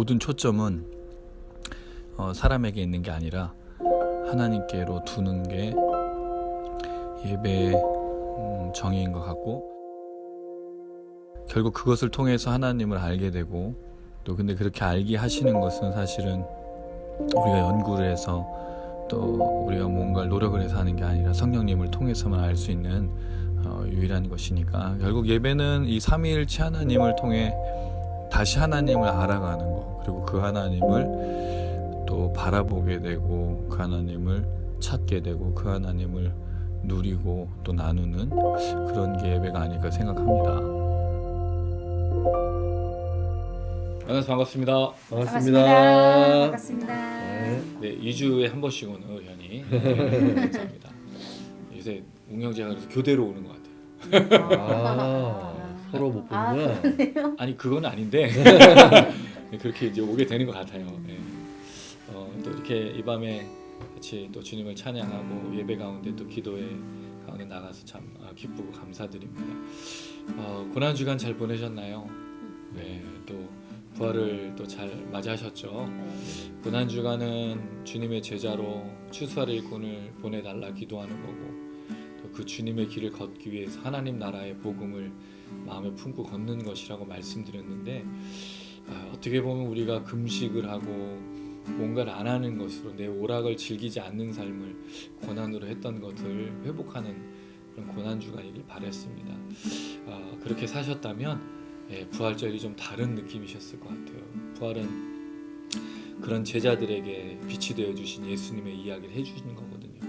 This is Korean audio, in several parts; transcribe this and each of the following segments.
모든 초점은 사람에게 있는 게 아니라 하나님께로 두는 게 예배의 정의인 것 같고, 결국 그것을 통해서 하나님을 알게 되고, 또 근데 그렇게 알게 하시는 것은 사실은 우리가 연구를 해서 또 우리가 뭔가를 노력을 해서 하는 게 아니라 성령님을 통해서만 알 수 있는 유일한 것이니까, 결국 예배는 이 삼위일체 하나님을 통해 다시 하나님을 알아가는 거, 그리고 그 하나님을 또 바라보게 되고, 그 하나님을 찾게 되고, 그 하나님을 누리고 또 나누는 그런 게 예배가 아닐까 생각합니다. 만나서 반갑습니다. 반갑습니다. 네, 2주에 한 번씩 오는 의현이 감사합니다. 요새 웅영제가 그래서 교대로 오는 것 같아요. 서로 못 보는구나. 아니 그건 아닌데 그렇게 이제 오게 되는 것 같아요. 네. 또 이렇게 이 밤에 같이 또 주님을 찬양하고 예배 가운데 또 기도의 가운데 나가서 참 기쁘고 감사드립니다. 고난 주간 잘 보내셨나요? 네, 또 부활을 또 잘 맞이하셨죠. 고난 주간은 주님의 제자로 추수할 일꾼을 보내달라 기도하는 거고, 또 그 주님의 길을 걷기 위해서 하나님 나라의 복음을 마음에 품고 걷는 것이라고 말씀드렸는데, 어떻게 보면 우리가 금식을 하고 뭔가를 안 하는 것으로 내 오락을 즐기지 않는 삶을 고난으로 했던 것을 회복하는 그런 고난 주간이길 바랬습니다. 그렇게 사셨다면 부활절이 좀 다른 느낌이셨을 것 같아요. 부활은 그런 제자들에게 빛이 되어 주신 예수님의 이야기를 해주시는 거거든요.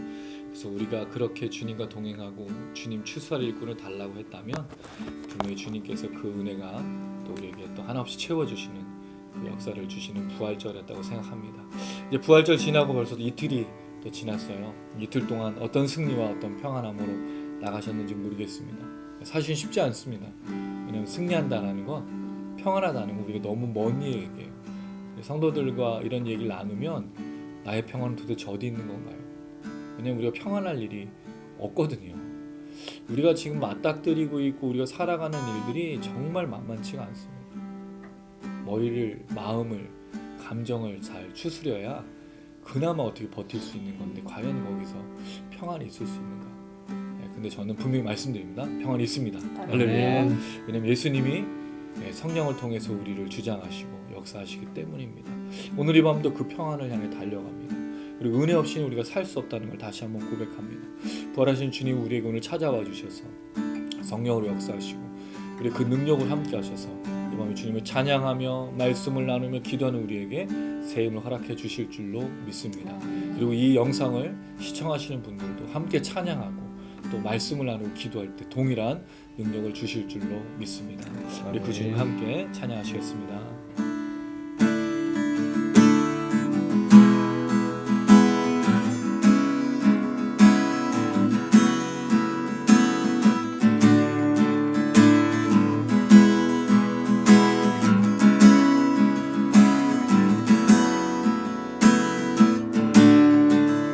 그래서 우리가 그렇게 주님과 동행하고 주님 추수할 일꾼을 달라고 했다면 분명히 주님께서 그 은혜가 또 우리에게 또 한없이 채워주시는 그 역사를 주시는 부활절이었다고 생각합니다. 이제 부활절 지나고 벌써 이틀이 또 지났어요. 이틀 동안 어떤 승리와 어떤 평안함으로 나가셨는지 모르겠습니다. 사실 쉽지 않습니다. 왜냐하면 승리한다는 건, 평안하다는 건 우리가 너무 먼 얘기예요. 성도들과 이런 얘기를 나누면 나의 평안은 도대체 어디 있는 건가요? 왜냐하면 우리가 평안할 일이 없거든요. 우리가 지금 맞닥뜨리고 있고 우리가 살아가는 일들이 정말 만만치가 않습니다. 머리를, 마음을, 감정을 잘 추스려야 그나마 어떻게 버틸 수 있는 건데, 과연 거기서 평안이 있을 수 있는가? 근데 저는 분명히 말씀드립니다. 평안이 있습니다. 할렐루야. 왜냐하면 예수님이 성령을 통해서 우리를 주장하시고 역사하시기 때문입니다. 오늘 이 밤도 그 평안을 향해 달려갑니다. 그리고 은혜 없이는 우리가 살 수 없다는 걸 다시 한번 고백합니다. 부활하신 주님 우리에게 오늘 찾아와 주셔서 성령으로 역사하시고 우리 그 능력을 함께 하셔서 이 밤에 주님을 찬양하며 말씀을 나누며 기도하는 우리에게 새 힘을 허락해 주실 줄로 믿습니다. 그리고 이 영상을 시청하시는 분들도 함께 찬양하고 또 말씀을 나누고 기도할 때 동일한 능력을 주실 줄로 믿습니다. 우리 그 주님 함께 찬양하시겠습니다.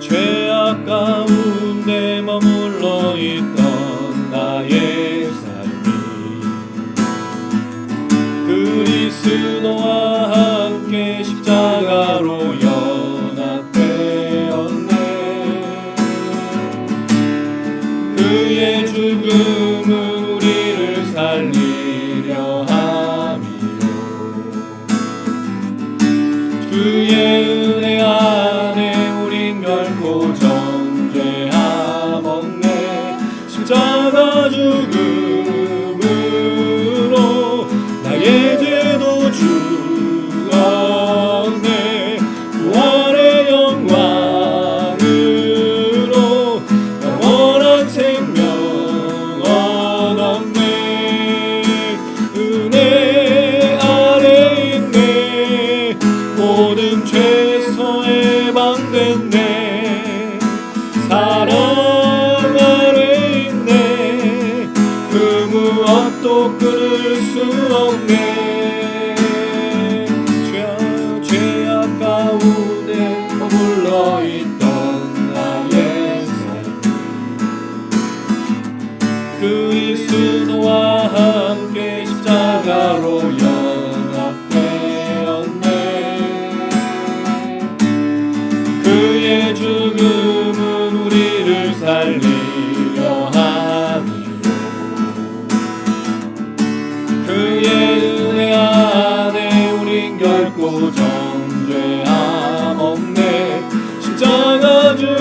죄악 가운데 머물러 있던 나의 삶이 그리스도와 함께 십자가로 연합되었네. 그의 죽음은 우리를 살리려 함이요, 그의 은혜 안에 우린 결코 정죄함 없네. 십자가 죽음으로 나의 죄도 죽었네. 부활의 영광으로 영원한 생명 얻었네. 은혜 아래 있네. 모든 죄서 해방됐네. 사랑 아래 있네. 그 무엇도 끊을 수 없네. 죄악 가운데 머물러 있던 나의 삶 그리스도와 함께 십자가로 연합되었네. 그의 죽음은 우리를 살리려 함이요 그의 은혜 안에 우린 결코 정죄함 없네 십자가 죽음으로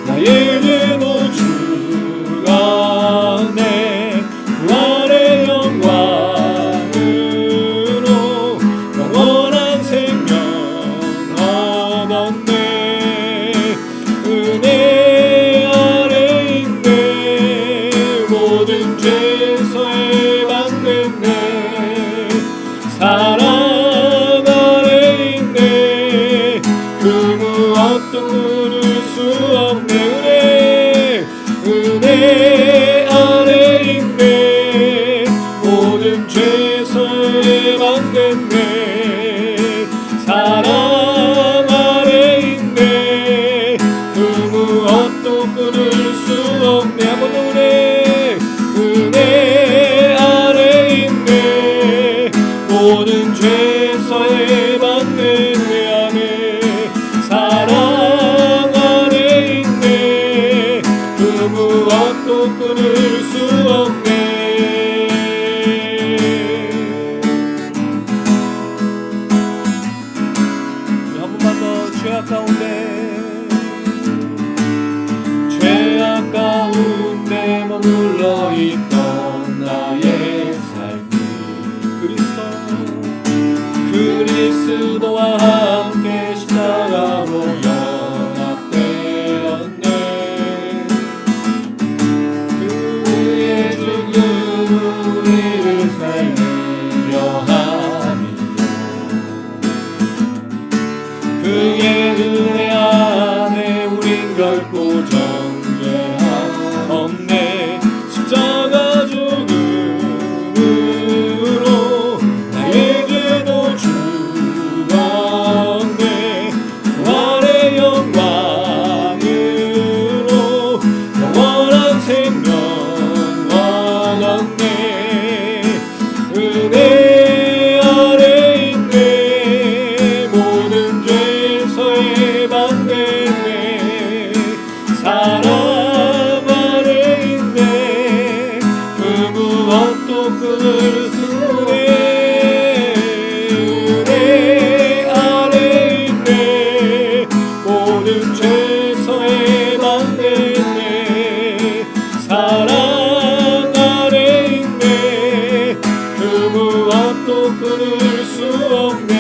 나의 죄도 죽었네 부활의 영광으로 영원한 생명 얻었네 은혜 아래 있네 모든 죄에서 해방됐네 사랑 아래 있네 그 무엇도 끊을 수 없네 은혜 아래 있네 모든 죄에서 해방됐네 사랑 아래 있네 그 무엇도 끊을 수 없네 한번 더 은혜 아래 있네 모든 죄에서 해방됐네 안에 사랑 아래 있네 그 무엇도 끊을 수 없네 한 번만 더 죄악 가운데 머물러 있던 나의 삶이 그리스도와 함께 십자가로 연합되었네 그의 죽음은 우리를 살리려 함이요 그의 은혜 안에 우린 결코 정죄함 없네 십자가 죽음으로 나의 죄도 죽었네 부활의 영광으로 영원한 생명 얻었네 은혜 아래 있네 모든 죄에서 해방됐네 사랑 아래 있네 그 무엇도 끊을 수 없네 은혜 아래 있네 모든 죄에서 해방됐네 사랑 아래 있네 그 무엇도 끊을 수 없네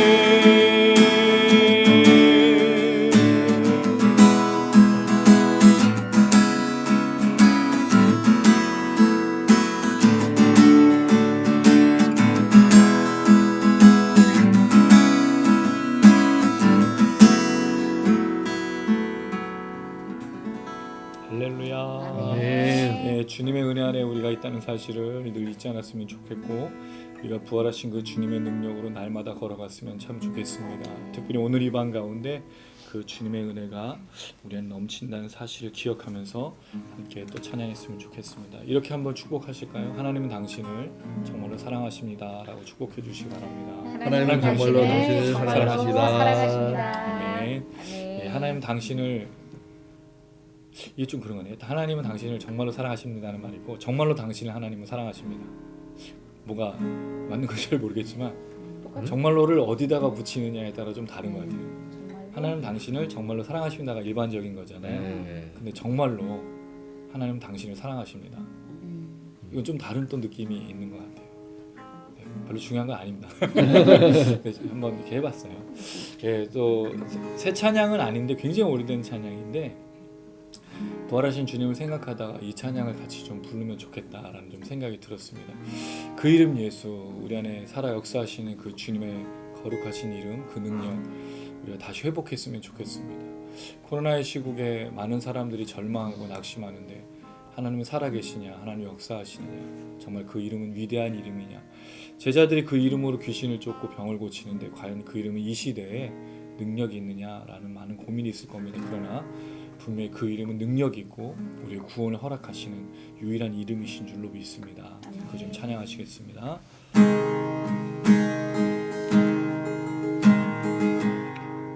할렐루야. 아멘. 네, 주님의 은혜 안에 우리가 있다는 사실을 늘 잊지 않았으면 좋겠고 우리가 부활하신 그 주님의 능력으로 날마다 걸어갔으면 참 좋겠습니다. 특별히 오늘 이 밤 가운데 그 주님의 은혜가 우리는 넘친다는 사실을 기억하면서 함께 또 찬양했으면 좋겠습니다. 이렇게 한번 축복하실까요? 하나님은 당신을 정말로 사랑하십니다 라고 축복해 주시기 바랍니다. 하나님은 정말로 당신을 사랑하십니다. 사랑하십니다. 아멘. 아멘. 하나님 당신을 이게 좀 그런 거네요. 하나님은 당신을 정말로 사랑하십니다는 말이고 정말로 당신을 하나님은 사랑하십니다. 뭐가 맞는 건지 잘 모르겠지만 정말로를 어디다가 붙이느냐에 따라 좀 다른 것 같아요. 하나님 당신을 정말로 사랑하십니다가 일반적인 거잖아요. 근데 정말로 하나님 당신을 사랑하십니다. 이건 좀 다른 또 느낌이 있는 것 같아요. 네, 별로 중요한 건 아닙니다. 한번 이렇게 해봤어요. 예, 또 새 찬양은 아닌데 굉장히 오래된 찬양인데 부활하신 주님을 생각하다가 이 찬양을 같이 좀 부르면 좋겠다라는 좀 생각이 들었습니다. 그 이름 예수, 우리 안에 살아 역사하시는 그 주님의 거룩하신 이름, 그 능력 우리가 다시 회복했으면 좋겠습니다. 코로나의 시국에 많은 사람들이 절망하고 낙심하는데 하나님은 살아계시냐, 하나님 역사하시느냐, 정말 그 이름은 위대한 이름이냐, 제자들이 그 이름으로 귀신을 쫓고 병을 고치는데 과연 그 이름은 이 시대에 능력이 있느냐라는 많은 고민이 있을 겁니다. 그러나 분명히 그 이름은 능력이 있고 우리의 구원을 허락하시는 유일한 이름이신 줄로 믿습니다. 그 좀 찬양하시겠습니다.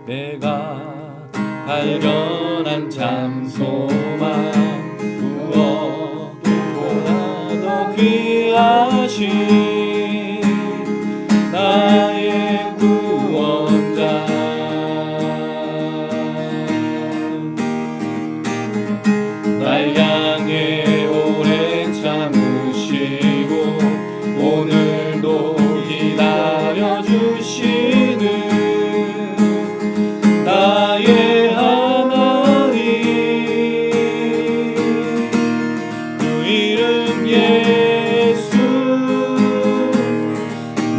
내가 발견한 참 소망 무엇보다 더 귀하신 나의 구원자 날 향해 오래 참으시고 오늘도 기다려주시는 나의 하나님 그 이름 예수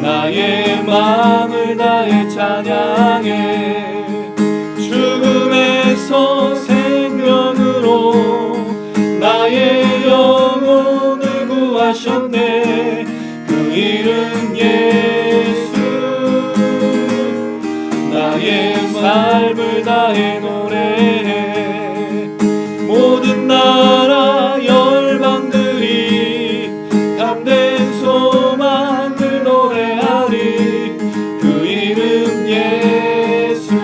나의 마음을 다해 찬양해 죽음에서 생명으로 나의 영혼을 구하셨네 그 이름 예수 나의 삶을 다해 노래해 모든 나라 열방들이 참된 소망을 노래하리 그 이름 예수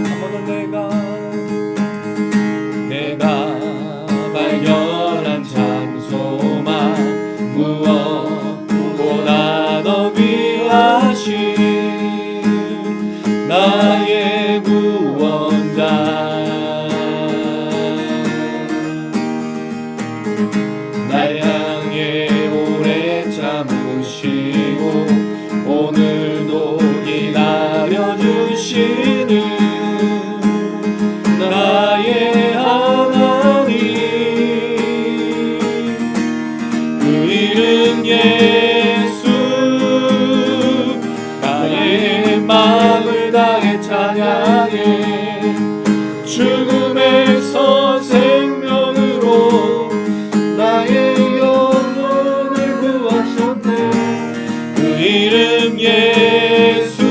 한 번 더 내가 발견한 참 소망 무엇보다 더 귀하신 나의 구원자 날 향해 오래 참으시고 오늘도 기다려주시는 나의 하나님 그 이름 예수 나의 마음을 다해 찬양해 죽음에서 생명으로 나의 영혼을 구하셨네 그 이름 예수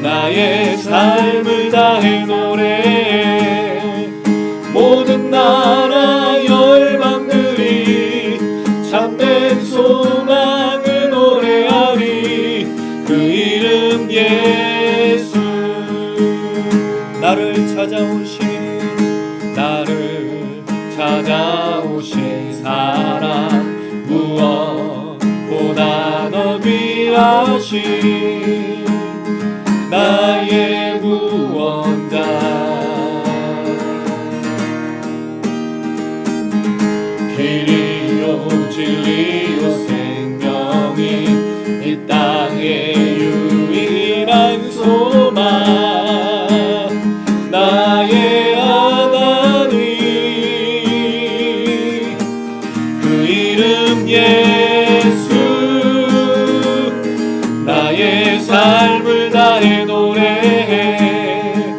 나의 삶을 다해 노래해 모든 나라 열방들이 참된 소망을 노래하리 그 이름 예수 나를 찾아오신 사랑 무엇보다 더 귀하신 나의 구원자 길이요 진리요 생명이 이 땅의 유일한 소망 나의 하나님 그 이름 예수 나의 삶을 다해 노래해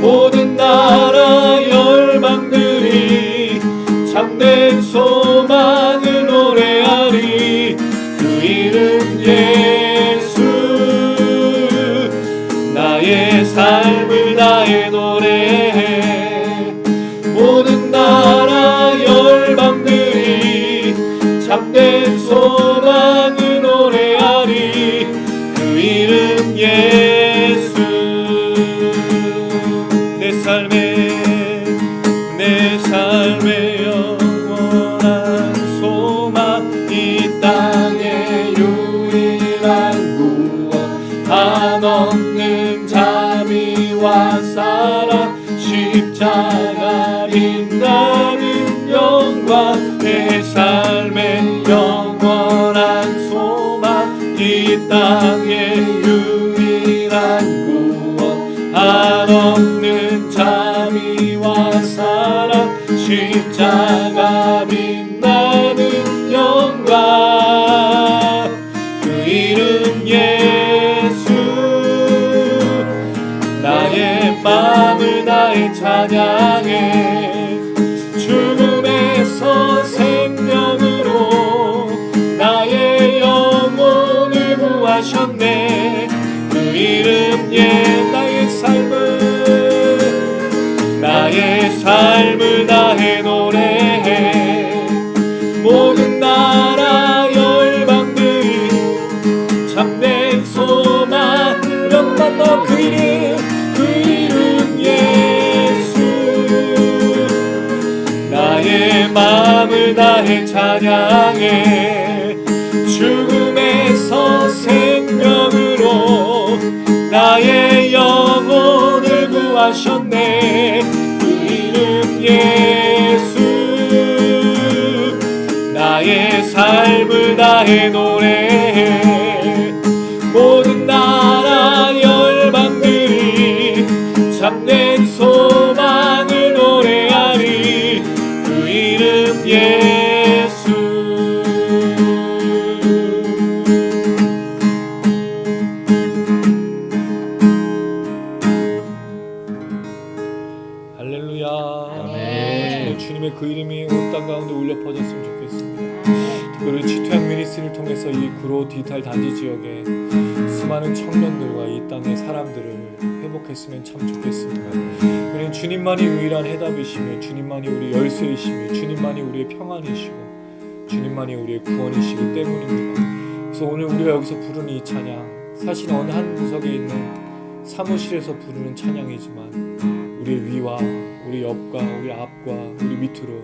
모든 나라 열방들이 참된 소망을 노래하리 그 이름 예수 나의 삶을 다해 노래해 모든 나라 열방들이 참된 소망을 노래하리 그 이름 예수 내 삶의 영원한 소망 이 땅의 유일한 구원 한없는 자비와 사랑 십자가 빛나는 영광 내 삶의 영원한 소망 이 땅의 유일한 구원 한없는 자비와 사랑 십자가 빛나는 영광 그 이름 예수 나의 마음을 다해 찬양해 죽음에서 생명으로 나의 영혼을 구하셨네 그 이름 나의 삶을 다해 노래해 모든 나라 열방들이 참된 다해 찬양해. 죽음에서 생명으로 나의 영혼을 구하셨네. 그 이름 예수. 나의 삶을 다해 노래해. 모든 나라 열방들이 참된 소망을 노래하리. 그 이름 예수. 할렐루야. 아멘. 주님의 그 이름이 온 땅 가운데 울려 퍼졌으면 좋겠습니다. 특별히 치투양 미니스트리를 통해서 이 구로 디지털 단지 지역에 수많은 청년들과 이 땅의 사람들을 회복했으면 참 좋겠습니다. 우리는 주님만이 유일한 해답이시며 주님만이 우리 열쇠이시며 주님만이 우리의 평안이시고 주님만이 우리의 구원이시기 때문입니다. 그래서 오늘 우리가 여기서 부르는 이 찬양, 사실 어느 한 구석에 있는 사무실에서 부르는 찬양이지만 우리의 위와 우리 옆과 우리 앞과 우리 밑으로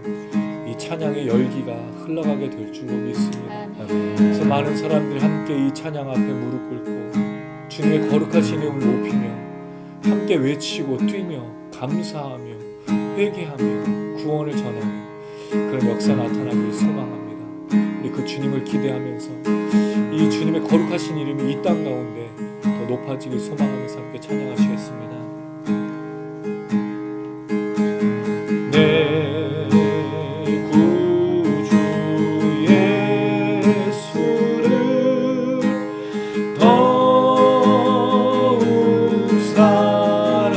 이 찬양의 열기가 흘러가게 될 줄로 믿습니다. 그래서 많은 사람들이 함께 이 찬양 앞에 무릎 꿇고 주님의 거룩하신 이름을 높이며 함께 외치고 뛰며 감사하며 회개하며 구원을 전하는 그런 역사 나타나기를 소망합니다. 우리 그 주님을 기대하면서 이 주님의 거룩하신 이름이 이 땅 가운데 더 높아지길 소망하면서 함께 찬양하시겠습니다. 내 구주 예수를 더욱 사랑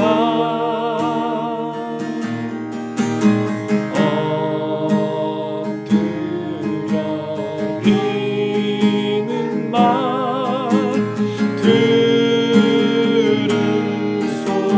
엎드려 비는 말 들으소서.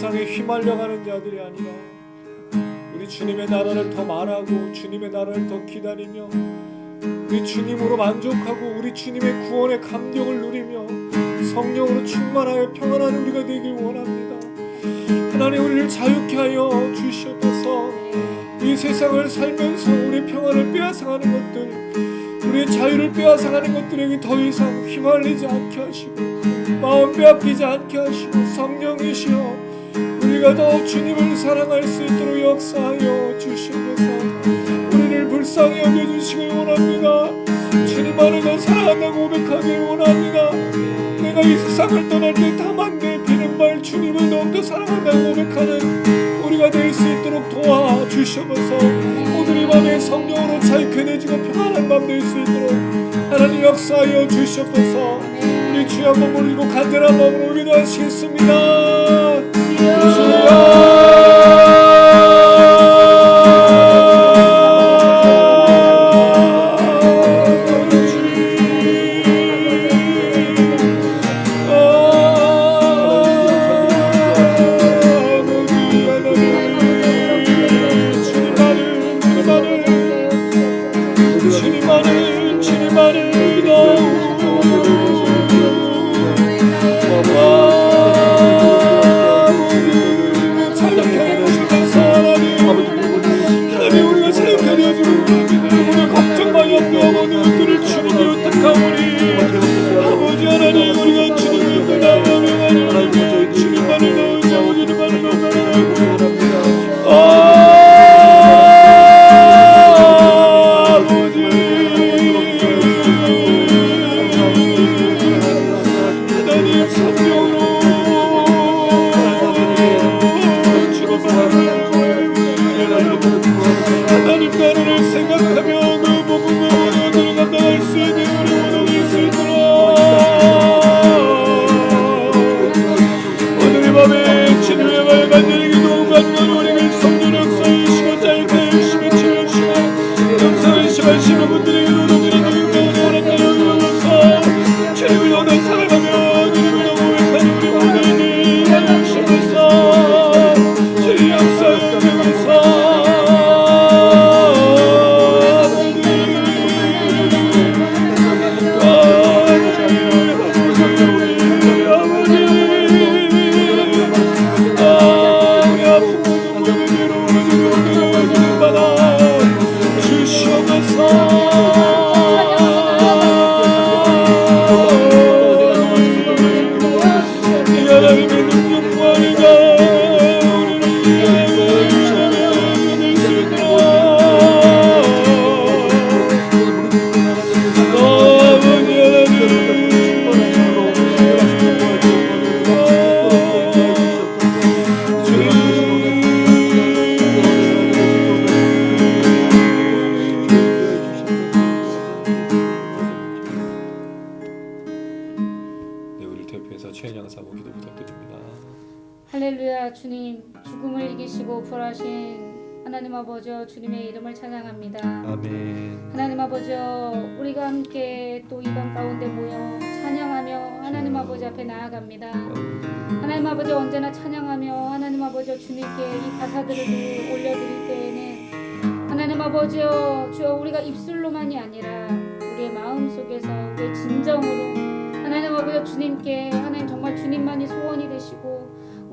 세상에 휘말려가는 자들이 아니라 우리 주님의 나라를 더 말하고 주님의 나라를 더 기다리며 우리 주님으로 만족하고 우리 주님의 구원의 감격을 누리며 성령으로 충만하여 평안한 우리가 되길 원합니다. 하나님, 우리를 자유케 하여 주시옵소서. 이 세상을 살면서 우리의 평안을 빼앗아가는 것들, 우리의 자유를 빼앗아가는 것들에게 더 이상 휘말리지 않게 하시고 마음 빼앗기지 않게 하시고 성령이시여 우리가 더 주님을 사랑할 수 있도록 역사하여 주시옵소서. 우리를 불쌍히 여겨주시길 원합니다. 주님만을 더 사랑한다고 고백하길 원합니다. 내가 이 세상을 떠날 때 다만 내 비는말 주님을 더욱더 사랑한다고 고백하는 우리가 될 수 있도록 도와주시옵소서. 오늘 이 밤에 성령으로 자유케 되지고 평안한 밤 될 수 있도록 하나님 역사하여 주시옵소서. 우리 주여 한번 부르고 간절한 마음으로 기도하시겠습니다. 할렐루야. 주님, 죽음을 이기시고 부활하신 하나님 아버지여, 주님의 이름을 찬양합니다. 아멘. 하나님 아버지여, 우리가 함께 또 이 밤 가운데 모여 찬양하며 하나님 아버지 앞에 나아갑니다. 하나님 아버지, 언제나 찬양하며 하나님 아버지여 주님께 이 가사들을 올려드릴 때에는 하나님 아버지여, 주여 우리가 입술로만이 아니라 우리의 마음속에서 우리의 진정으로 하나님 아버지여 주님께, 하나님 정말 주님만이 소원이 되시고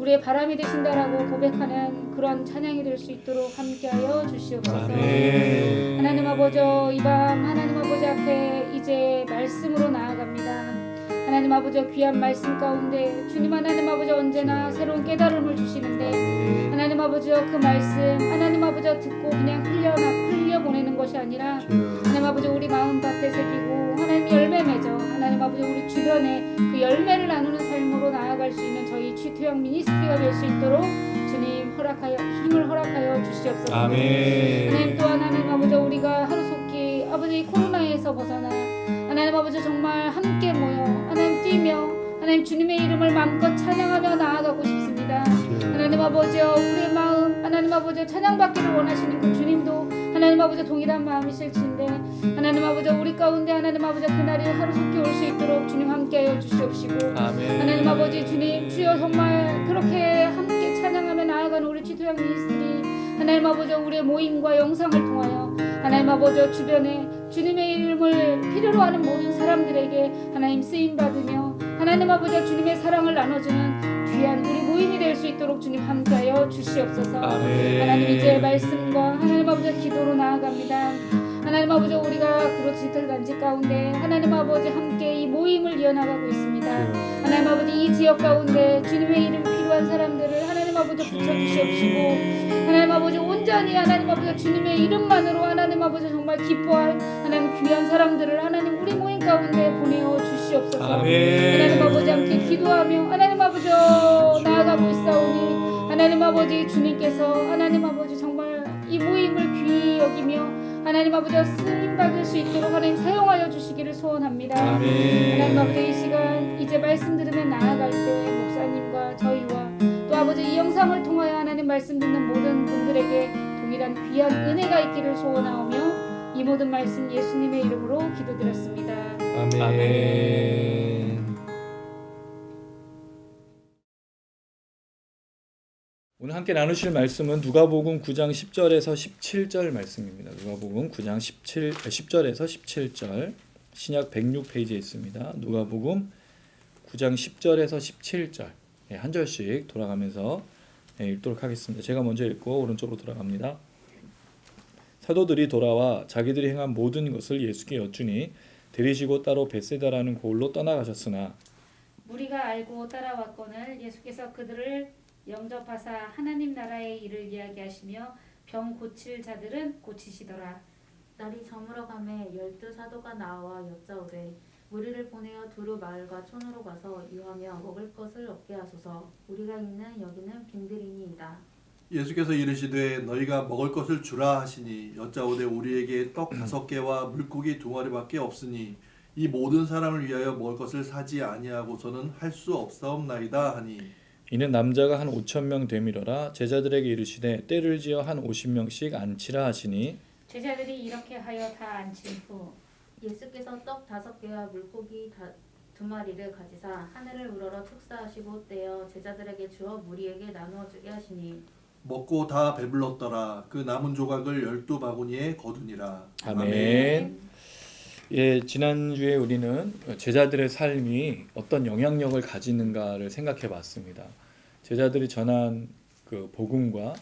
우리의 바람이 되신다라고 고백하는 그런 찬양이 될 수 있도록 함께하여 주시옵소서. 아멘. 하나님 아버지여, 이 밤 하나님 아버지 앞에 이제 말씀으로 나아갑니다. 하나님 아버지여, 귀한 말씀 가운데 주님 하나님 아버지 언제나 새로운 깨달음을 주시는데 하나님 아버지여, 그 말씀 하나님 아버지여 듣고 그냥 흘려보내는 것이 아니라 하나님 아버지 우리 마음밭에 새기고 하나님 열매 맺어 하나님 아버지 우리 주변에 그 열매를 나누는 삶으로 나아갈 수 있는 저희 취투형 미니스트리가 될 수 있도록 주님 허락하여 힘을 허락하여 주시옵소서. 아멘. 하나님, 또한 하나님 아버지 우리가 하루속히 아버지 코로나에서 벗어나 하나님 아버지 정말 함께 모여 하나님 뛰며 하나님 주님의 이름을 마음껏 찬양하며 나아가고 싶습니다. 하나님 아버지여, 우리의 마음 하나님 아버지 찬양받기를 원하시는 그 주님도 하나님 아버지 동일한 마음이실진데 하나님 아버지 우리 가운데 하나님 아버지 그날이 하루속히 올 수 있도록 주님 함께하여 주시옵시고 아멘. 하나님 아버지 주님, 주여 정말 그렇게 함께 귀한 우리 지토양 미니스트리 하나님 아버지 우리의 모임과 영상을 통하여 하나님 아버지 주변에 주님의 이름을 필요로 하는 모든 사람들에게 하나님 쓰임 받으며 하나님 아버지 주님의 사랑을 나눠주는 귀한 우리 모임이 될 수 있도록 주님 함께하여 주시옵소서. 아멘. 하나님 이제 말씀과 하나님 아버지 기도로 나아갑니다. 하나님 아버지 우리가 그로 디지털 단지 가운데 하나님 아버지 함께 이 모임을 이어나가고 있습니다. 하나님 아버지 이 지역 가운데 주님의 이름 필요한 사람들을 하나님 아버지 붙여주시옵시고 하나님 아버지 온전히 하나님 아버지 주님의 이름만으로 하나님 아버지 정말 기뻐할 하나님 귀한 사람들을 하나님 우리 모임 가운데 보내어 주시옵소서. 아멘. 하나님 아버지 함께 기도하며 하나님 아버지 나아가고 있사오니 하나님 아버지 주님께서 하나님 아버지 정말 이 모임을 귀히 여기며 하나님 아버지 쓰임 받을 수 있도록 하나님 사용하여 주시기를 소원합니다. 아멘. 하나님 아버지 이 시간 이제 말씀 들으며 나아갈 때 목사님과 저희와 또 아버지 이 영상을 통하여 하나님 말씀 듣는 모든 분들에게 동일한 귀한 은혜가 있기를 소원하오며 이 모든 말씀 예수님의 이름으로 기도드렸습니다. 아멘. 오늘 함께 나누실 말씀은 누가복음 9장 10절에서 17절 말씀입니다. 누가복음 9장 10절에서 17절 신약 106페이지에 있습니다. 누가복음 9장 10절에서 17절 한 절씩 돌아가면서 읽도록 하겠습니다. 제가 먼저 읽고 오른쪽으로 돌아갑니다. 사도들이 돌아와 자기들이 행한 모든 것을 예수께 여쭈니 데리시고 따로 벳세다라는 고을로 떠나가셨으나 무리가 알고 따라왔거늘 예수께서 그들을 영접하사 하나님 나라의 일을 이야기하시며 병 고칠 자들은 고치시더라. 날이 저물어가매 12사도가 나와 여짜오되 무리를 보내어 두루 마을과 촌으로 가서 유하며 먹을 것을 얻게 하소서. 우리가 있는 여기는 빈들이니이다. 예수께서 이르시되 너희가 먹을 것을 주라 하시니 여짜오되 우리에게 떡 5개와 물고기 2마리밖에 없으니 이 모든 사람을 위하여 먹을 것을 사지 아니하고서는 할 수 없사옵나이다 하니 이는 남자가 한 5,000명 되밀어라. 제자들에게 이르시되 때를 지어 한 50명씩 앉히라 하시니 제자들이 이렇게 하여 다 앉힌 후 예수께서 떡 5개와 물고기 2마리를 가지사 하늘을 우러러 축사하시고 떼어 제자들에게 주어 무리에게 나누어 주게 하시니 먹고 다 배불렀더라. 그 남은 조각을 12바구니에 거두니라. 아멘. 예, 지난주에 우리는 제자들의 삶이 어떤 영향력을 가지는가를 생각해 봤습니다. 제자들이 전한 그 복음과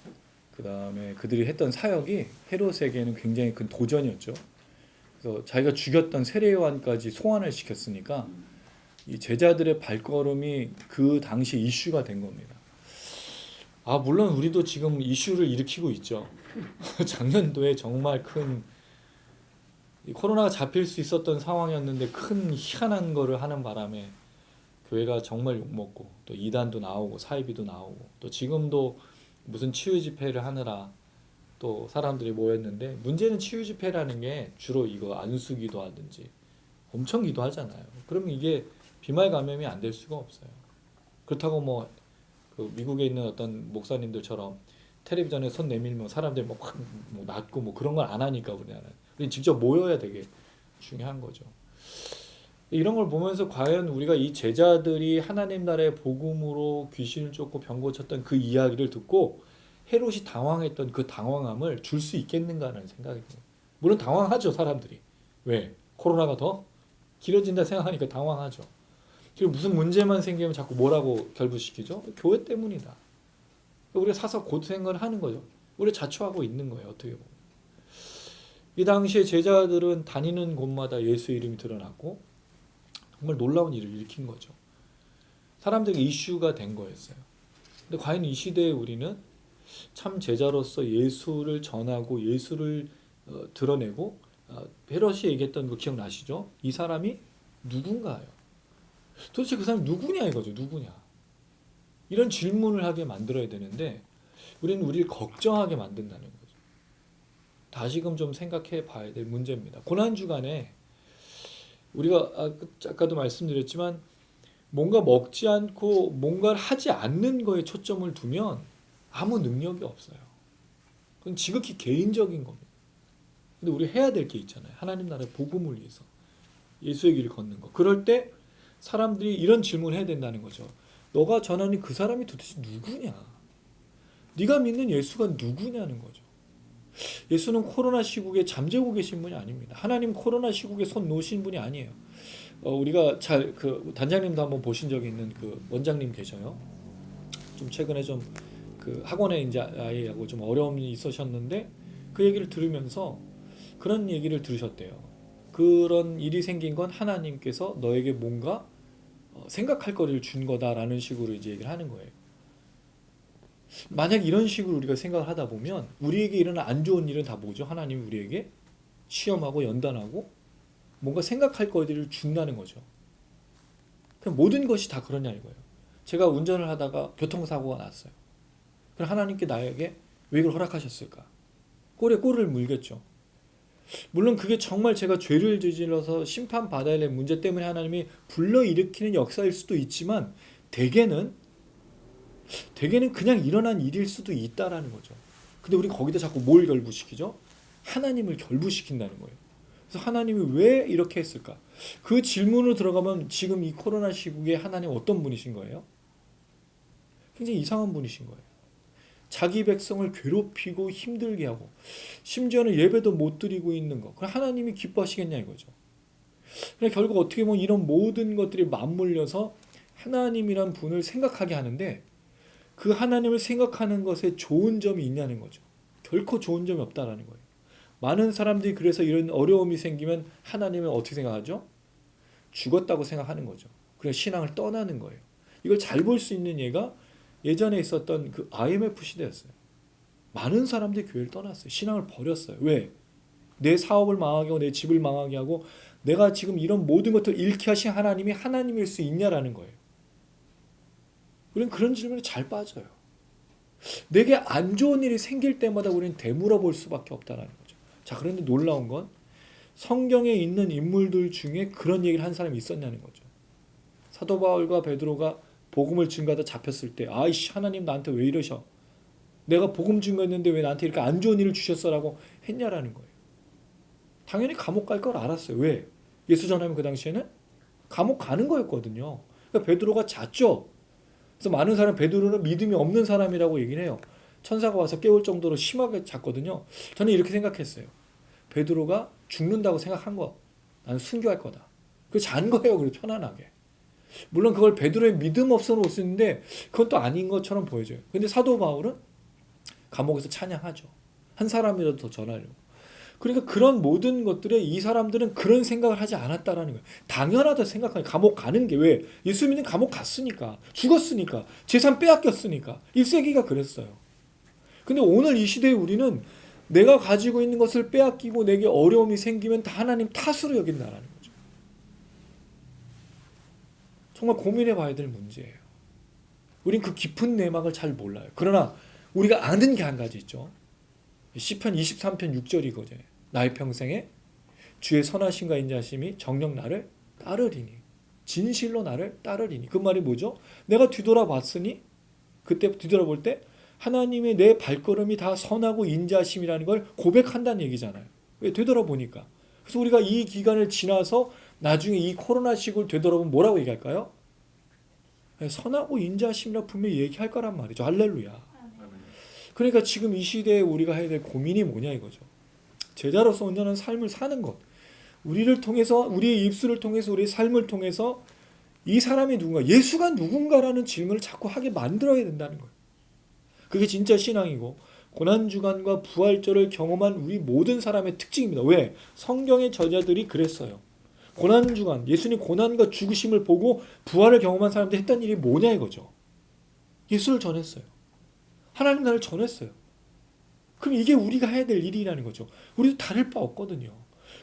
그 다음에 그들이 했던 사역이 헤롯에게는 굉장히 큰 도전이었죠. 그래서 자기가 죽였던 세례요한까지 소환을 시켰으니까 이 제자들의 발걸음이 그 당시 이슈가 된 겁니다. 물론 우리도 지금 이슈를 일으키고 있죠. 작년도에 정말 큰 코로나가 잡힐 수 있었던 상황이었는데 큰 희한한 거를 하는 바람에 교회가 정말 욕먹고 또 이단도 나오고 사이비도 나오고 또 지금도 무슨 치유 집회를 하느라 또 사람들이 모였는데 문제는 치유 집회라는 게 주로 이거 안수 기도하든지 엄청 기도하잖아요. 그러면 이게 비말 감염이 안 될 수가 없어요. 그렇다고 뭐 그 미국에 있는 어떤 목사님들처럼 텔레비전에 손 내밀면 사람들이 뭐 낫고 뭐 그런 걸 안 하니까 우리 직접 모여야 되게 중요한 거죠. 이런 걸 보면서 과연 우리가 이 제자들이 하나님 나라의 복음으로 귀신을 쫓고 병 고쳤던 그 이야기를 듣고 헤롯이 당황했던 그 당황함을 줄 수 있겠는가라는 생각이 듭니다. 물론 당황하죠, 사람들이. 왜? 코로나가 더 길어진다 생각하니까 당황하죠. 그리고 무슨 문제만 생기면 자꾸 뭐라고 결부시키죠? 교회 때문이다. 우리가 사서 고생을 하는 거죠. 우리가 자초하고 있는 거예요, 어떻게 보면. 이 당시에 제자들은 다니는 곳마다 예수의 이름이 드러났고 정말 놀라운 일을 일으킨 거죠. 사람들이 이슈가 된 거였어요. 근데 과연 이 시대에 우리는 참 제자로서 예수를 전하고 예수를 드러내고 헤롯이 얘기했던 거 기억나시죠? 이 사람이 누군가요? 도대체 그 사람이 누구냐 이거죠. 누구냐? 이런 질문을 하게 만들어야 되는데 우리는 우리를 걱정하게 만든다는 거죠. 다시금 좀 생각해 봐야 될 문제입니다. 고난주간에 우리가 아까도 말씀드렸지만 뭔가 먹지 않고 뭔가를 하지 않는 거에 초점을 두면 아무 능력이 없어요. 그건 지극히 개인적인 겁니다. 근데 우리 해야 될 게 있잖아요. 하나님 나라의 복음을 위해서 예수의 길을 걷는 거. 그럴 때 사람들이 이런 질문을 해야 된다는 거죠. 너가 전하는 그 사람이 도대체 누구냐? 네가 믿는 예수가 누구냐는 거죠. 예수는 코로나 시국에 잠재고 계신 분이 아닙니다. 하나님 코로나 시국에 손 놓으신 분이 아니에요. 우리가 잘 그 단장님도 한번 보신 적이 있는 그 원장님 계셔요. 좀 최근에 좀 그 학원에 이제 아이하고 좀 어려움이 있으셨는데 그 얘기를 들으면서 그런 얘기를 들으셨대요. 그런 일이 생긴 건 하나님께서 너에게 뭔가 생각할 거리를 준 거다라는 식으로 이제 얘기를 하는 거예요. 만약 이런 식으로 우리가 생각을 하다 보면 우리에게 일어난 안 좋은 일은 다 뭐죠? 하나님이 우리에게 시험하고 연단하고 뭔가 생각할 거리를 준다는 거죠. 그냥 모든 것이 다 그러냐는 거예요. 제가 운전을 하다가 교통사고가 났어요. 그럼 하나님께 나에게 왜 이걸 허락하셨을까? 꼴에 꼴을 물겠죠. 물론 그게 정말 제가 죄를 저질러서 심판받아야 될 문제 때문에 하나님이 불러일으키는 역사일 수도 있지만 대개는 그냥 일어난 일일 수도 있다라는 거죠. 근데 우리 거기다 자꾸 뭘 결부시키죠? 하나님을 결부시킨다는 거예요. 그래서 하나님이 왜 이렇게 했을까? 그 질문으로 들어가면 지금 이 코로나 시국에 하나님 어떤 분이신 거예요? 굉장히 이상한 분이신 거예요. 자기 백성을 괴롭히고 힘들게 하고 심지어는 예배도 못 드리고 있는 거. 그럼 하나님이 기뻐하시겠냐 이거죠. 그러니까 결국 어떻게 보면 이런 모든 것들이 맞물려서 하나님이란 분을 생각하게 하는데 그 하나님을 생각하는 것에 좋은 점이 있냐는 거죠. 결코 좋은 점이 없다라는 거예요. 많은 사람들이 그래서 이런 어려움이 생기면 하나님을 어떻게 생각하죠? 죽었다고 생각하는 거죠. 그래서 신앙을 떠나는 거예요. 이걸 잘 볼 수 있는 예가 예전에 있었던 그 IMF 시대였어요. 많은 사람들이 교회를 떠났어요. 신앙을 버렸어요. 왜? 내 사업을 망하게 하고 내 집을 망하게 하고 내가 지금 이런 모든 것들을 잃게 하신 하나님이 하나님일 수 있냐라는 거예요. 우리는 그런 질문에 잘 빠져요. 내게 안 좋은 일이 생길 때마다 우리는 되물어 볼 수밖에 없다는 거죠. 자, 그런데 놀라운 건 성경에 있는 인물들 중에 그런 얘기를 한 사람이 있었냐는 거죠. 사도 바울과 베드로가 복음을 증거하다 잡혔을 때 아이씨 하나님 나한테 왜 이러셔? 내가 복음 증거했는데 왜 나한테 이렇게 안 좋은 일을 주셨어라고 했냐라는 거예요. 당연히 감옥 갈 걸 알았어요. 왜? 예수 전하면 그 당시에는 감옥 가는 거였거든요. 그러니까 베드로가 잤죠. 그래서 많은 사람 베드로는 믿음이 없는 사람이라고 얘기를 해요. 천사가 와서 깨울 정도로 심하게 잤거든요. 저는 이렇게 생각했어요. 베드로가 죽는다고 생각한 거. 나는 순교할 거다. 그래서 잔 거예요. 그래서 편안하게. 물론 그걸 베드로의 믿음 없어서 올 수 있는데 그건 또 아닌 것처럼 보여져요. 근데 사도 바울은 감옥에서 찬양하죠. 한 사람이라도 더 전하려고. 그러니까 그런 모든 것들에 이 사람들은 그런 생각을 하지 않았다라는 거예요. 당연하다 생각하는 감옥 가는 게 왜? 예수 믿는 감옥 갔으니까. 죽었으니까. 재산 빼앗겼으니까. 1세기가 그랬어요. 근데 오늘 이 시대에 우리는 내가 가지고 있는 것을 빼앗기고 내게 어려움이 생기면 다 하나님 탓으로 여긴다라는 거죠. 정말 고민해 봐야 될 문제예요. 우린 그 깊은 내막을 잘 몰라요. 그러나 우리가 아는 게 한 가지 있죠. 시편 23편 6절이거든요. 나의 평생에 주의 선하심과 인자하심이 정녕 나를 따르리니 진실로 나를 따르리니. 그 말이 뭐죠? 내가 뒤돌아봤으니 그때 뒤돌아볼 때 하나님의 내 발걸음이 다 선하고 인자하심이라는 걸 고백한다는 얘기잖아요. 왜? 되돌아보니까. 그래서 우리가 이 기간을 지나서 나중에 이 코로나 시국을 되돌아보면 뭐라고 얘기할까요? 선하고 인자하심이라 분명히 얘기할 거란 말이죠. 할렐루야. 그러니까 지금 이 시대에 우리가 해야 될 고민이 뭐냐 이거죠. 제자로서 온전한 삶을 사는 것. 우리를 통해서 우리의 입술을 통해서 우리의 삶을 통해서 이 사람이 누군가, 예수가 누군가라는 질문을 자꾸 하게 만들어야 된다는 거예요. 그게 진짜 신앙이고 고난주간과 부활절을 경험한 우리 모든 사람의 특징입니다. 왜? 성경의 저자들이 그랬어요. 고난주간, 예수님 고난과 죽으심을 보고 부활을 경험한 사람들이 했던 일이 뭐냐 이거죠. 예수를 전했어요. 하나님 나를 전했어요. 그럼 이게 우리가 해야 될 일이라는 거죠. 우리도 다를 바 없거든요.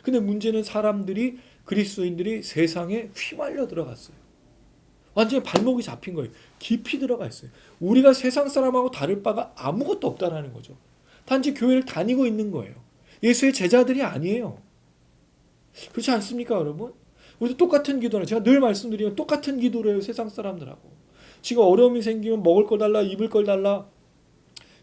근데 문제는 사람들이, 그리스도인들이 세상에 휘말려 들어갔어요. 완전히 발목이 잡힌 거예요. 깊이 들어가 있어요. 우리가 세상 사람하고 다를 바가 아무것도 없다라는 거죠. 단지 교회를 다니고 있는 거예요. 예수의 제자들이 아니에요. 그렇지 않습니까, 여러분? 우리도 똑같은 기도를, 제가 늘 말씀드리면 똑같은 기도를 해요, 세상 사람들하고. 지금 어려움이 생기면 먹을 걸 달라, 입을 걸 달라,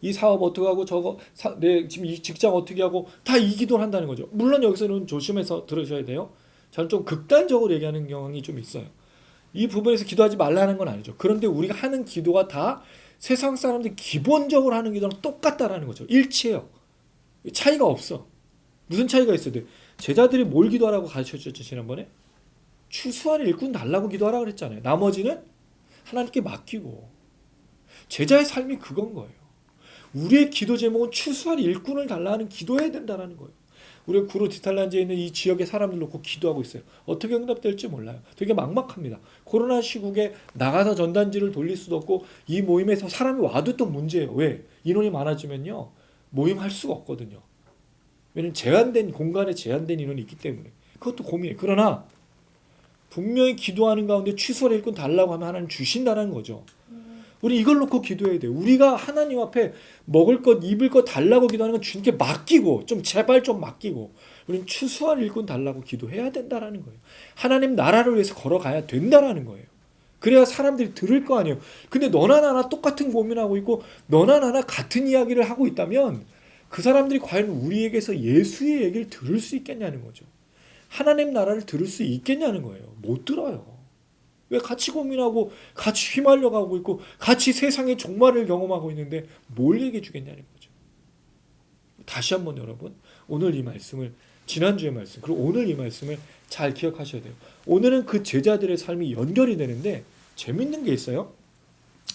이 사업 어떻게 하고 저거 내 지금 이 직장 어떻게 하고 다 이 기도를 한다는 거죠. 물론 여기서는 조심해서 들으셔야 돼요. 저는 좀 극단적으로 얘기하는 경향이 좀 있어요. 이 부분에서 기도하지 말라는 건 아니죠. 그런데 우리가 하는 기도가 다 세상 사람들이 기본적으로 하는 기도랑 똑같다라는 거죠. 일치해요. 차이가 없어. 무슨 차이가 있어야 돼? 제자들이 뭘 기도하라고 가르쳐줬죠 지난번에? 추수할 일꾼 달라고 기도하라고 그랬잖아요. 나머지는 하나님께 맡기고. 제자의 삶이 그건 거예요. 우리의 기도 제목은 추수할 일꾼을 달라는 기도해야 된다는 거예요. 우리가 구로 디탈란지에 있는 이 지역의 사람들 놓고 기도하고 있어요. 어떻게 응답될지 몰라요. 되게 막막합니다. 코로나 시국에 나가서 전단지를 돌릴 수도 없고 이 모임에서 사람이 와도 또 문제예요. 왜? 인원이 많아지면요. 모임할 수가 없거든요. 왜냐면 제한된 공간에 제한된 인원이 있기 때문에. 그것도 고민이에요. 그러나 분명히 기도하는 가운데 추수할 일꾼 달라고 하면 하나님 주신다는 거죠. 우리 이걸 놓고 기도해야 돼요. 우리가 하나님 앞에 먹을 것, 입을 것 달라고 기도하는 건 주님께 맡기고 좀 제발 좀 맡기고 우리는 추수할 일꾼 달라고 기도해야 된다라는 거예요. 하나님 나라를 위해서 걸어가야 된다라는 거예요. 그래야 사람들이 들을 거 아니에요. 근데 너나 나나 똑같은 고민하고 있고 너나 나나 같은 이야기를 하고 있다면 그 사람들이 과연 우리에게서 예수의 얘기를 들을 수 있겠냐는 거죠. 하나님 나라를 들을 수 있겠냐는 거예요. 못 들어요. 왜 같이 고민하고 같이 휘말려가고 있고 같이 세상의 종말을 경험하고 있는데 뭘 얘기해 주겠냐는 거죠. 다시 한번 여러분 오늘 이 말씀을 지난주의 말씀 그리고 오늘 이 말씀을 잘 기억하셔야 돼요. 오늘은 그 제자들의 삶이 연결이 되는데 재밌는 게 있어요.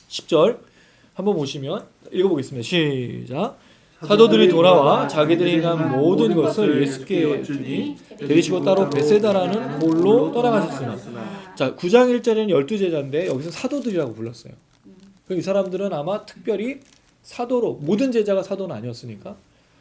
10절 한번 보시면 읽어보겠습니다. 시작. 사도들이 돌아와 자기들이 행한 모든 것을 예수께 주니 데리시고 따로 베세다라는 곳로 떠나가셨으나. 자, 9장 1절에는 12제자인데 여기서 사도들이라고 불렀어요. 그럼 이 사람들은 아마 특별히 사도로 모든 제자가 사도는 아니었으니까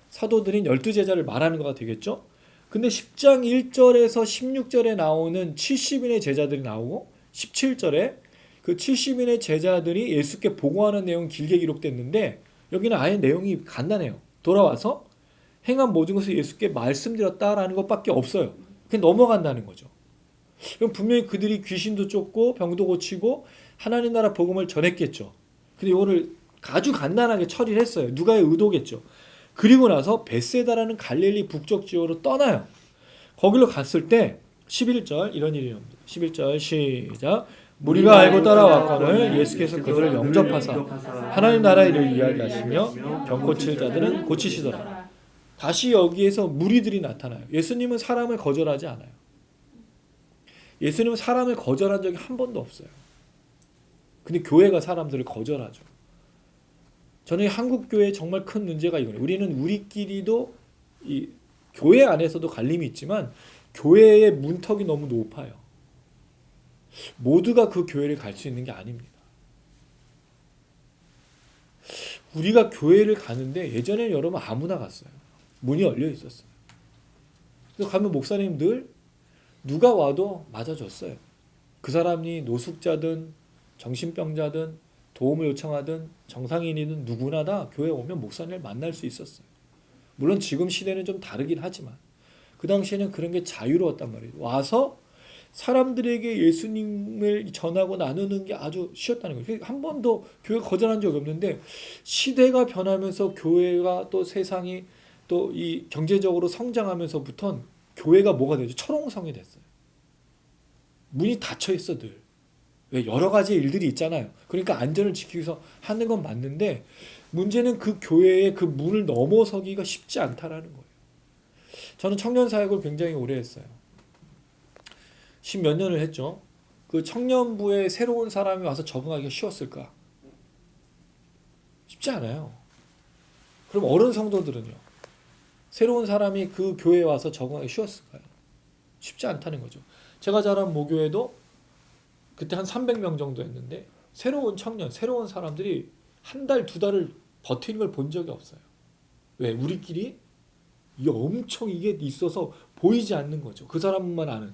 사도들인 12제자를 말하는 거가 되겠죠. 근데 10장 1절에서 16절에 나오는 70인의 제자들이 나오고 17절에 그 70인의 제자들이 예수께 보고하는 내용이 길게 기록됐는데 여기는 아예 내용이 간단해요. 돌아와서 행한 모든 것을 예수께 말씀드렸다라는 것밖에 없어요. 그냥 넘어간다는 거죠. 그럼 분명히 그들이 귀신도 쫓고 병도 고치고 하나님 나라 복음을 전했겠죠. 근데 이거를 아주 간단하게 처리를 했어요. 누가의 의도겠죠. 그리고 나서 베세다라는 갈릴리 북쪽 지역으로 떠나요. 거기로 갔을 때 11절 이런 일이 납니다. 11절 시작. 무리가 알고 따라왔거늘 예수께서 그들을 영접하사 하나님 나라의 일을 이야기하시며 병 고칠 자들은 고치시더라. 다시 여기에서 무리들이 나타나요. 예수님은 사람을 거절하지 않아요. 예수님은 사람을 거절한 적이 한 번도 없어요. 근데 교회가 사람들을 거절하죠. 저는 한국 교회에 정말 큰 문제가 이거예요. 우리는 우리끼리도 이 교회 안에서도 갈림이 있지만 교회의 문턱이 너무 높아요. 모두가 그 교회를 갈 수 있는 게 아닙니다. 우리가 교회를 가는데 예전에 여러분 아무나 갔어요. 문이 열려 있었어요. 그래서 가면 목사님 늘 누가 와도 맞아줬어요. 그 사람이 노숙자든 정신병자든 도움을 요청하든 정상인이든 누구나 다 교회에 오면 목사님을 만날 수 있었어요. 물론 지금 시대는 좀 다르긴 하지만 그 당시에는 그런 게 자유로웠단 말이에요. 와서 사람들에게 예수님을 전하고 나누는 게 아주 쉬웠다는 거예요. 한 번도 교회가 거절한 적이 없는데 시대가 변하면서 교회가 또 세상이 또 이 경제적으로 성장하면서부터는 교회가 뭐가 되죠? 철옹성이 됐어요. 문이 닫혀 있어 늘. 왜 여러 가지 일들이 있잖아요. 그러니까 안전을 지키기 위해서 하는 건 맞는데 문제는 그 교회의 그 문을 넘어서기가 쉽지 않다라는 거예요. 저는 청년 사역을 굉장히 오래 했어요. 10몇 년을 했죠. 그 청년부에 새로운 사람이 와서 적응하기가 쉬웠을까? 쉽지 않아요. 그럼 어른 성도들은요? 새로운 사람이 그 교회에 와서 적응하기 쉬웠을까요? 쉽지 않다는 거죠. 제가 자란 모교에도 그때 한 300명 정도 했는데 새로운 청년, 새로운 사람들이 한 달, 두 달을 버티는 걸 본 적이 없어요. 왜? 우리끼리 이게 엄청 이게 있어서 보이지 않는 거죠. 그 사람만 아는.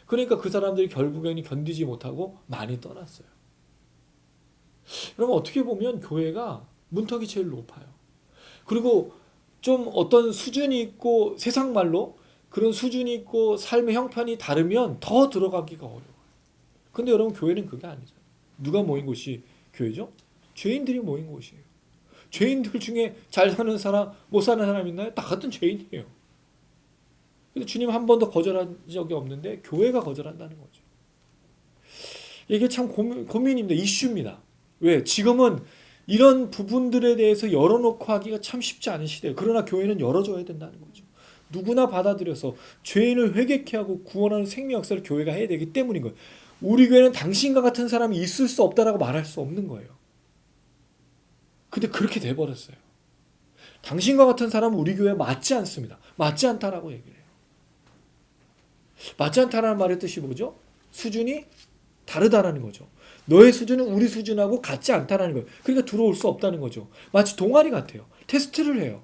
그러니까 그 사람들이 결국에는 견디지 못하고 많이 떠났어요. 그러면 어떻게 보면 교회가 문턱이 제일 높아요. 그리고 좀 어떤 수준이 있고 세상 말로 그런 수준이 있고 삶의 형편이 다르면 더 들어가기가 어려워요. 근데 여러분 교회는 그게 아니잖아요. 누가 모인 곳이 교회죠? 죄인들이 모인 곳이에요. 죄인들 중에 잘 사는 사람, 못 사는 사람 있나요? 다 같은 죄인이에요. 근데 주님 한 번도 거절한 적이 없는데 교회가 거절한다는 거죠. 이게 참 고민입니다. 이슈입니다. 왜? 지금은 이런 부분들에 대해서 열어놓고 하기가 참 쉽지 않은 시대예요. 그러나 교회는 열어줘야 된다는 거죠. 누구나 받아들여서 죄인을 회개케 하고 구원하는 생명 역사를 교회가 해야 되기 때문인 거예요. 우리 교회는 당신과 같은 사람이 있을 수 없다라고 말할 수 없는 거예요. 근데 그렇게 돼버렸어요. 당신과 같은 사람은 우리 교회에 맞지 않습니다. 맞지 않다라고 얘기를 해요. 맞지 않다라는 말의 뜻이 뭐죠? 수준이 다르다라는 거죠. 너의 수준은 우리 수준하고 같지 않다라는 거예요. 그러니까 들어올 수 없다는 거죠. 마치 동아리 같아요. 테스트를 해요.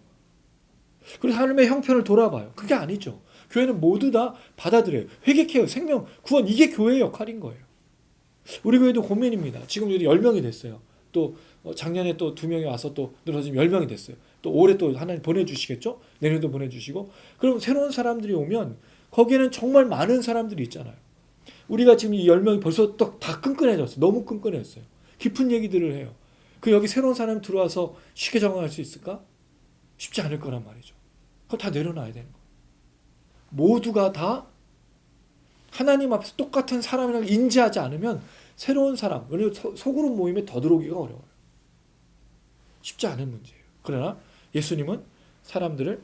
그리고 하나님의 형편을 돌아봐요. 그게 아니죠. 교회는 모두 다 받아들여요. 회개해요. 생명, 구원, 이게 교회의 역할인 거예요. 우리 교회도 고민입니다. 지금 10명이 됐어요. 또 작년에 또 2명이 와서 또 늘어지면 10명이 됐어요. 또 올해 또 하나님 보내주시겠죠? 내년도 보내주시고. 그럼 새로운 사람들이 오면 거기에는 정말 많은 사람들이 있잖아요. 우리가 지금 이 10명이 벌써 또 다 끈끈해졌어요. 너무 끈끈했어요. 깊은 얘기들을 해요. 그 여기 새로운 사람이 들어와서 쉽게 적응할 수 있을까? 쉽지 않을 거란 말이죠. 그걸 다 내려놔야 되는 거예요. 모두가 다 하나님 앞에서 똑같은 사람이라고 인지하지 않으면 새로운 사람, 왜냐하면 소그룹 모임에 더 들어오기가 어려워요. 쉽지 않은 문제예요. 그러나 예수님은 사람들을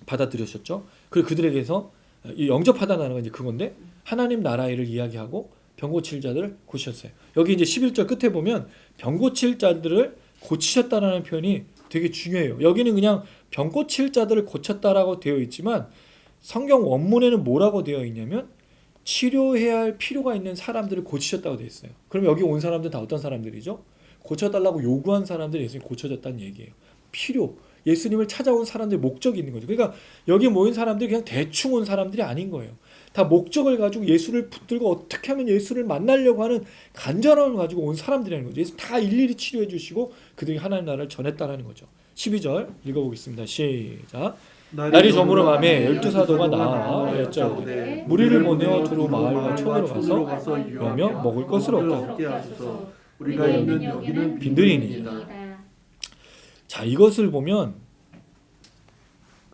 받아들여셨죠. 그리고 그들에게서 이 영접하다는 건 이제 그건데 하나님 나라를 이야기하고 병 고칠 자들을 고치셨어요. 여기 이제 11절 끝에 보면 병 고칠 자들을 고치셨다라는 표현이 되게 중요해요. 여기는 그냥 병 고칠 자들을 고쳤다라고 되어 있지만 성경 원문에는 뭐라고 되어 있냐면 치료해야 할 필요가 있는 사람들을 고치셨다고 되어 있어요. 그럼 여기 온 사람들은 다 어떤 사람들이죠? 고쳐달라고 요구한 사람들이 예수님이 고쳐졌다는 얘기예요. 필요, 예수님을 찾아온 사람들의 목적이 있는 거죠. 그러니까 여기 모인 사람들이 그냥 대충 온 사람들이 아닌 거예요. 다 목적을 가지고 예수를 붙들고 어떻게 하면 예수를 만나려고 하는 간절함을 가지고 온 사람들이라는 거죠. 예수 다 일일이 치료해 주시고 그들이 하나님 나라를 전했다라는 거죠. 12절 읽어보겠습니다. 시작. 날이 저물어가매 12사도가 나와 여짜오되 무리를 보내어 두루 마을과 촌으로 가서 유하며 먹을 것을 없게 하소서. 우리가 있는 여기는 빈들이니. 자, 이것을 보면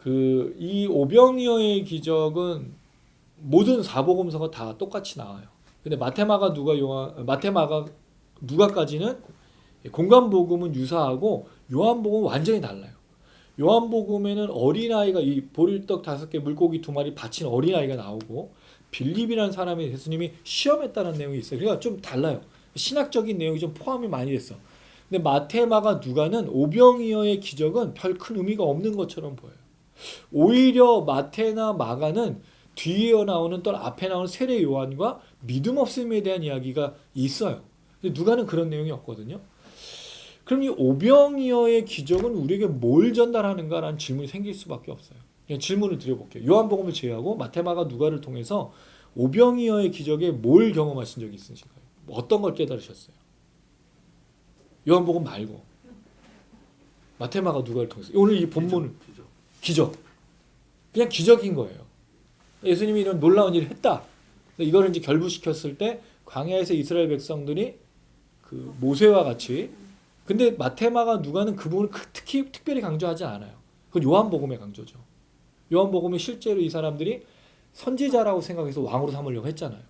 이 오병이어의 기적은 모든 사복음서가 다 똑같이 나와요. 근데 마태마가 누가까지는 공관복음은 유사하고 요한복음은 완전히 달라요. 요한복음에는 어린아이가 이 보리떡 5개 물고기 2마리 바친 어린아이가 나오고 빌립이라는 사람이 예수님이 시험했다는 내용이 있어요. 그러니까 좀 달라요. 신학적인 내용이 좀 포함이 많이 됐어. 근데 마태, 마가, 누가는 오병이어의 기적은 별 큰 의미가 없는 것처럼 보여요. 오히려 마태나 마가는 뒤에 나오는 또 앞에 나오는 세례 요한과 믿음 없음에 대한 이야기가 있어요. 근데 누가는 그런 내용이 없거든요. 그럼 이 오병이어의 기적은 우리에게 뭘 전달하는가라는 질문이 생길 수밖에 없어요. 그냥 질문을 드려볼게요. 요한복음을 제외하고 마태, 마가, 누가를 통해서 오병이어의 기적에 뭘 경험하신 적이 있으신가요? 어떤 걸 깨달으셨어요? 요한복음 말고 마태, 마가, 누가를 통해서 오늘 이 본문을 기적 그냥 기적인 거예요. 예수님이 이런 놀라운 일을 했다. 이거를 이제 결부시켰을 때 광야에서 이스라엘 백성들이 그 모세와 같이 근데 마태, 마가, 누가는 그 부분을 특별히 강조하지 않아요. 그건 요한복음의 강조죠. 요한복음은 실제로 이 사람들이 선지자라고 생각해서 왕으로 삼으려고 했잖아요.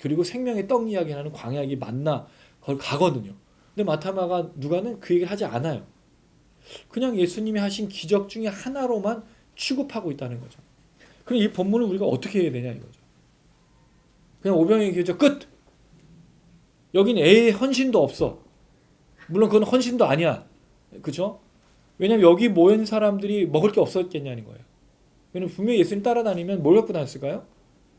그리고 생명의 떡 이야기하는 광야기 만나 그걸 가거든요. 근데 마태, 마가, 누가는 그 얘기를 하지 않아요. 그냥 예수님이 하신 기적 중에 하나로만 취급하고 있다는 거죠. 그럼 이 본문을 우리가 어떻게 해야 되냐 이거죠. 그냥 오병이어 기적 끝. 여긴 애의 헌신도 없어. 물론 그건 헌신도 아니야. 그죠? 왜냐면 여기 모인 사람들이 먹을 게 없었겠냐는 거예요. 왜냐면 분명히 예수님 따라다니면 뭘 갖고 다녔을까요?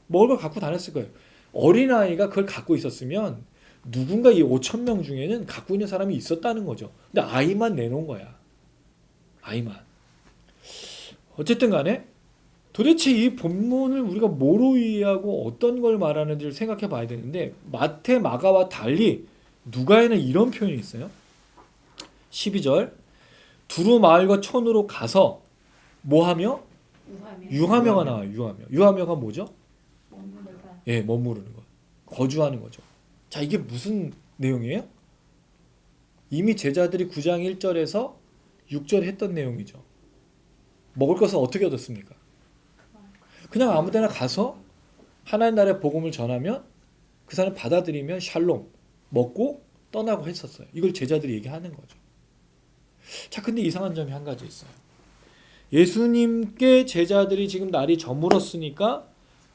먹을 걸 갖고 다녔을 거예요. 어린아이가 그걸 갖고 있었으면 누군가 이 5,000명 중에는 갖고 있는 사람이 있었다는 거죠. 근데 아이만 내놓은 거야. 아이만. 어쨌든 간에 도대체 이 본문을 우리가 뭐로 이해하고 어떤 걸 말하는지를 생각해 봐야 되는데 마태, 마가와 달리 누가에는 이런 표현이 있어요. 12절 두루 마을과 촌으로 가서 뭐하며? 유하며가 나와요. 유하며가 뭐죠? 예, 머무르는 것. 거주하는 거죠. 자, 이게 무슨 내용이에요? 이미 제자들이 9장 1절에서 6절 했던 내용이죠. 먹을 것은 어떻게 얻었습니까? 그냥 아무데나 가서 하나님 나라의 복음을 전하면 그 사람 받아들이면 샬롬 먹고 떠나고 했었어요. 이걸 제자들이 얘기하는 거죠. 자, 근데 이상한 점이 한 가지 있어요. 예수님께 제자들이 지금 날이 저물었으니까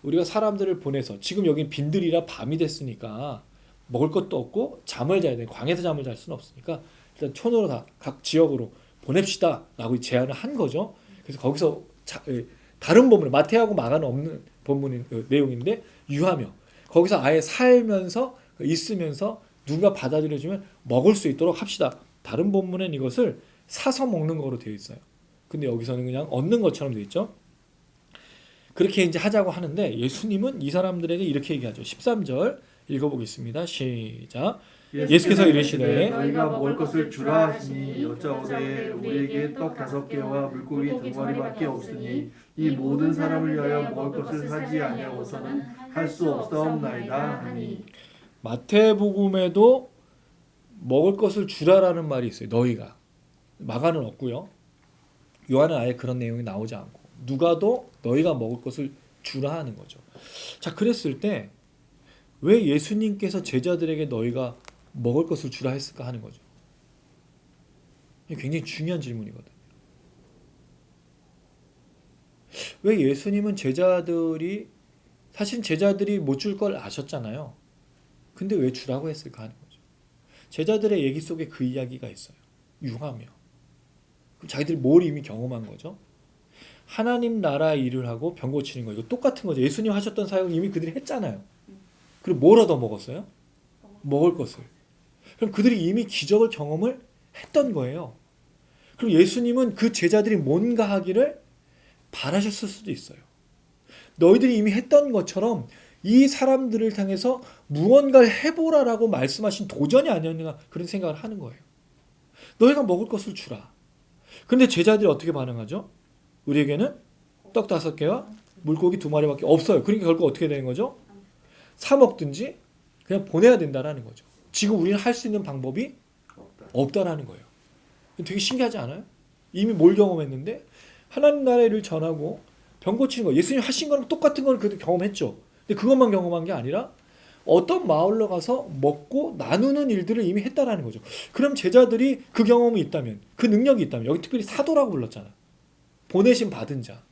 우리가 사람들을 보내서, 지금 여기 빈들이라 밤이 됐으니까 먹을 것도 없고 잠을 자야 돼. 광에서 잠을 잘 수는 없으니까 일단 촌으로 다 각 지역으로 보냅시다 라고 제안을 한 거죠. 그래서 거기서 다른 본문, 마태하고 마가는 없는 본문인 내용인데, 유하며 거기서 아예 살면서 있으면서 누가 받아들여주면 먹을 수 있도록 합시다. 다른 본문엔 이것을 사서 먹는 거로 되어 있어요. 근데 여기서는 그냥 얻는 것처럼 되어 있죠. 그렇게 이제 하자고 하는데 예수님은 이 사람들에게 이렇게 얘기하죠. 13절 읽어보겠습니다. 시작. 예수께서 이르시되 너희가 먹을 것을 주라 하시니 여짜오되 우리에게 떡 5개와 물고기 2마리밖에 없으니 이 모든 사람을 위하여 먹을 것을 사지 아니하고서는 할 수 없사옵나이다 하니. 마태복음에도 먹을 것을 주라라는 말이 있어요. 너희가. 마가는 없고요. 요한은 아예 그런 내용이 나오지 않고, 누가도 너희가 먹을 것을 주라 하는 거죠. 자, 그랬을 때 왜 예수님께서 제자들에게 너희가 먹을 것을 주라 했을까 하는 거죠. 이게 굉장히 중요한 질문이거든요. 왜 예수님은 사실 제자들이 못 줄 걸 아셨잖아요. 근데 왜 주라고 했을까 하는 거죠. 제자들의 얘기 속에 그 이야기가 있어요. 유하며. 그럼 자기들이 뭘 이미 경험한 거죠? 하나님 나라 일을 하고 병 고치는 거, 이거 똑같은 거죠. 예수님 하셨던 사역을 이미 그들이 했잖아요. 그리고 뭘 얻어 먹었어요? 먹을 것을. 그럼 그들이 이미 기적을 경험을 했던 거예요. 그럼 예수님은 그 제자들이 뭔가 하기를 바라셨을 수도 있어요. 너희들이 이미 했던 것처럼 이 사람들을 향해서 무언가를 해보라라고 말씀하신 도전이 아니었는가, 그런 생각을 하는 거예요. 너희가 먹을 것을 주라. 근데 제자들이 어떻게 반응하죠? 우리에게는 떡 5개와 물고기 2마리밖에 없어요. 그러니까 결국 어떻게 되는 거죠? 사 먹든지 그냥 보내야 된다라는 거죠. 지금 우리는 할 수 있는 방법이 없다라는 거예요. 되게 신기하지 않아요? 이미 뭘 경험했는데 하나님 나라의 일을 전하고 병 고치는 거, 예수님 하신 거랑 똑같은 걸 그도 경험했죠. 근데 그것만 경험한 게 아니라 어떤 마을로 가서 먹고 나누는 일들을 이미 했다라는 거죠. 그럼 제자들이 그 경험이 있다면, 그 능력이 있다면, 여기 특별히 사도라고 불렀잖아. 보내심 받은 자.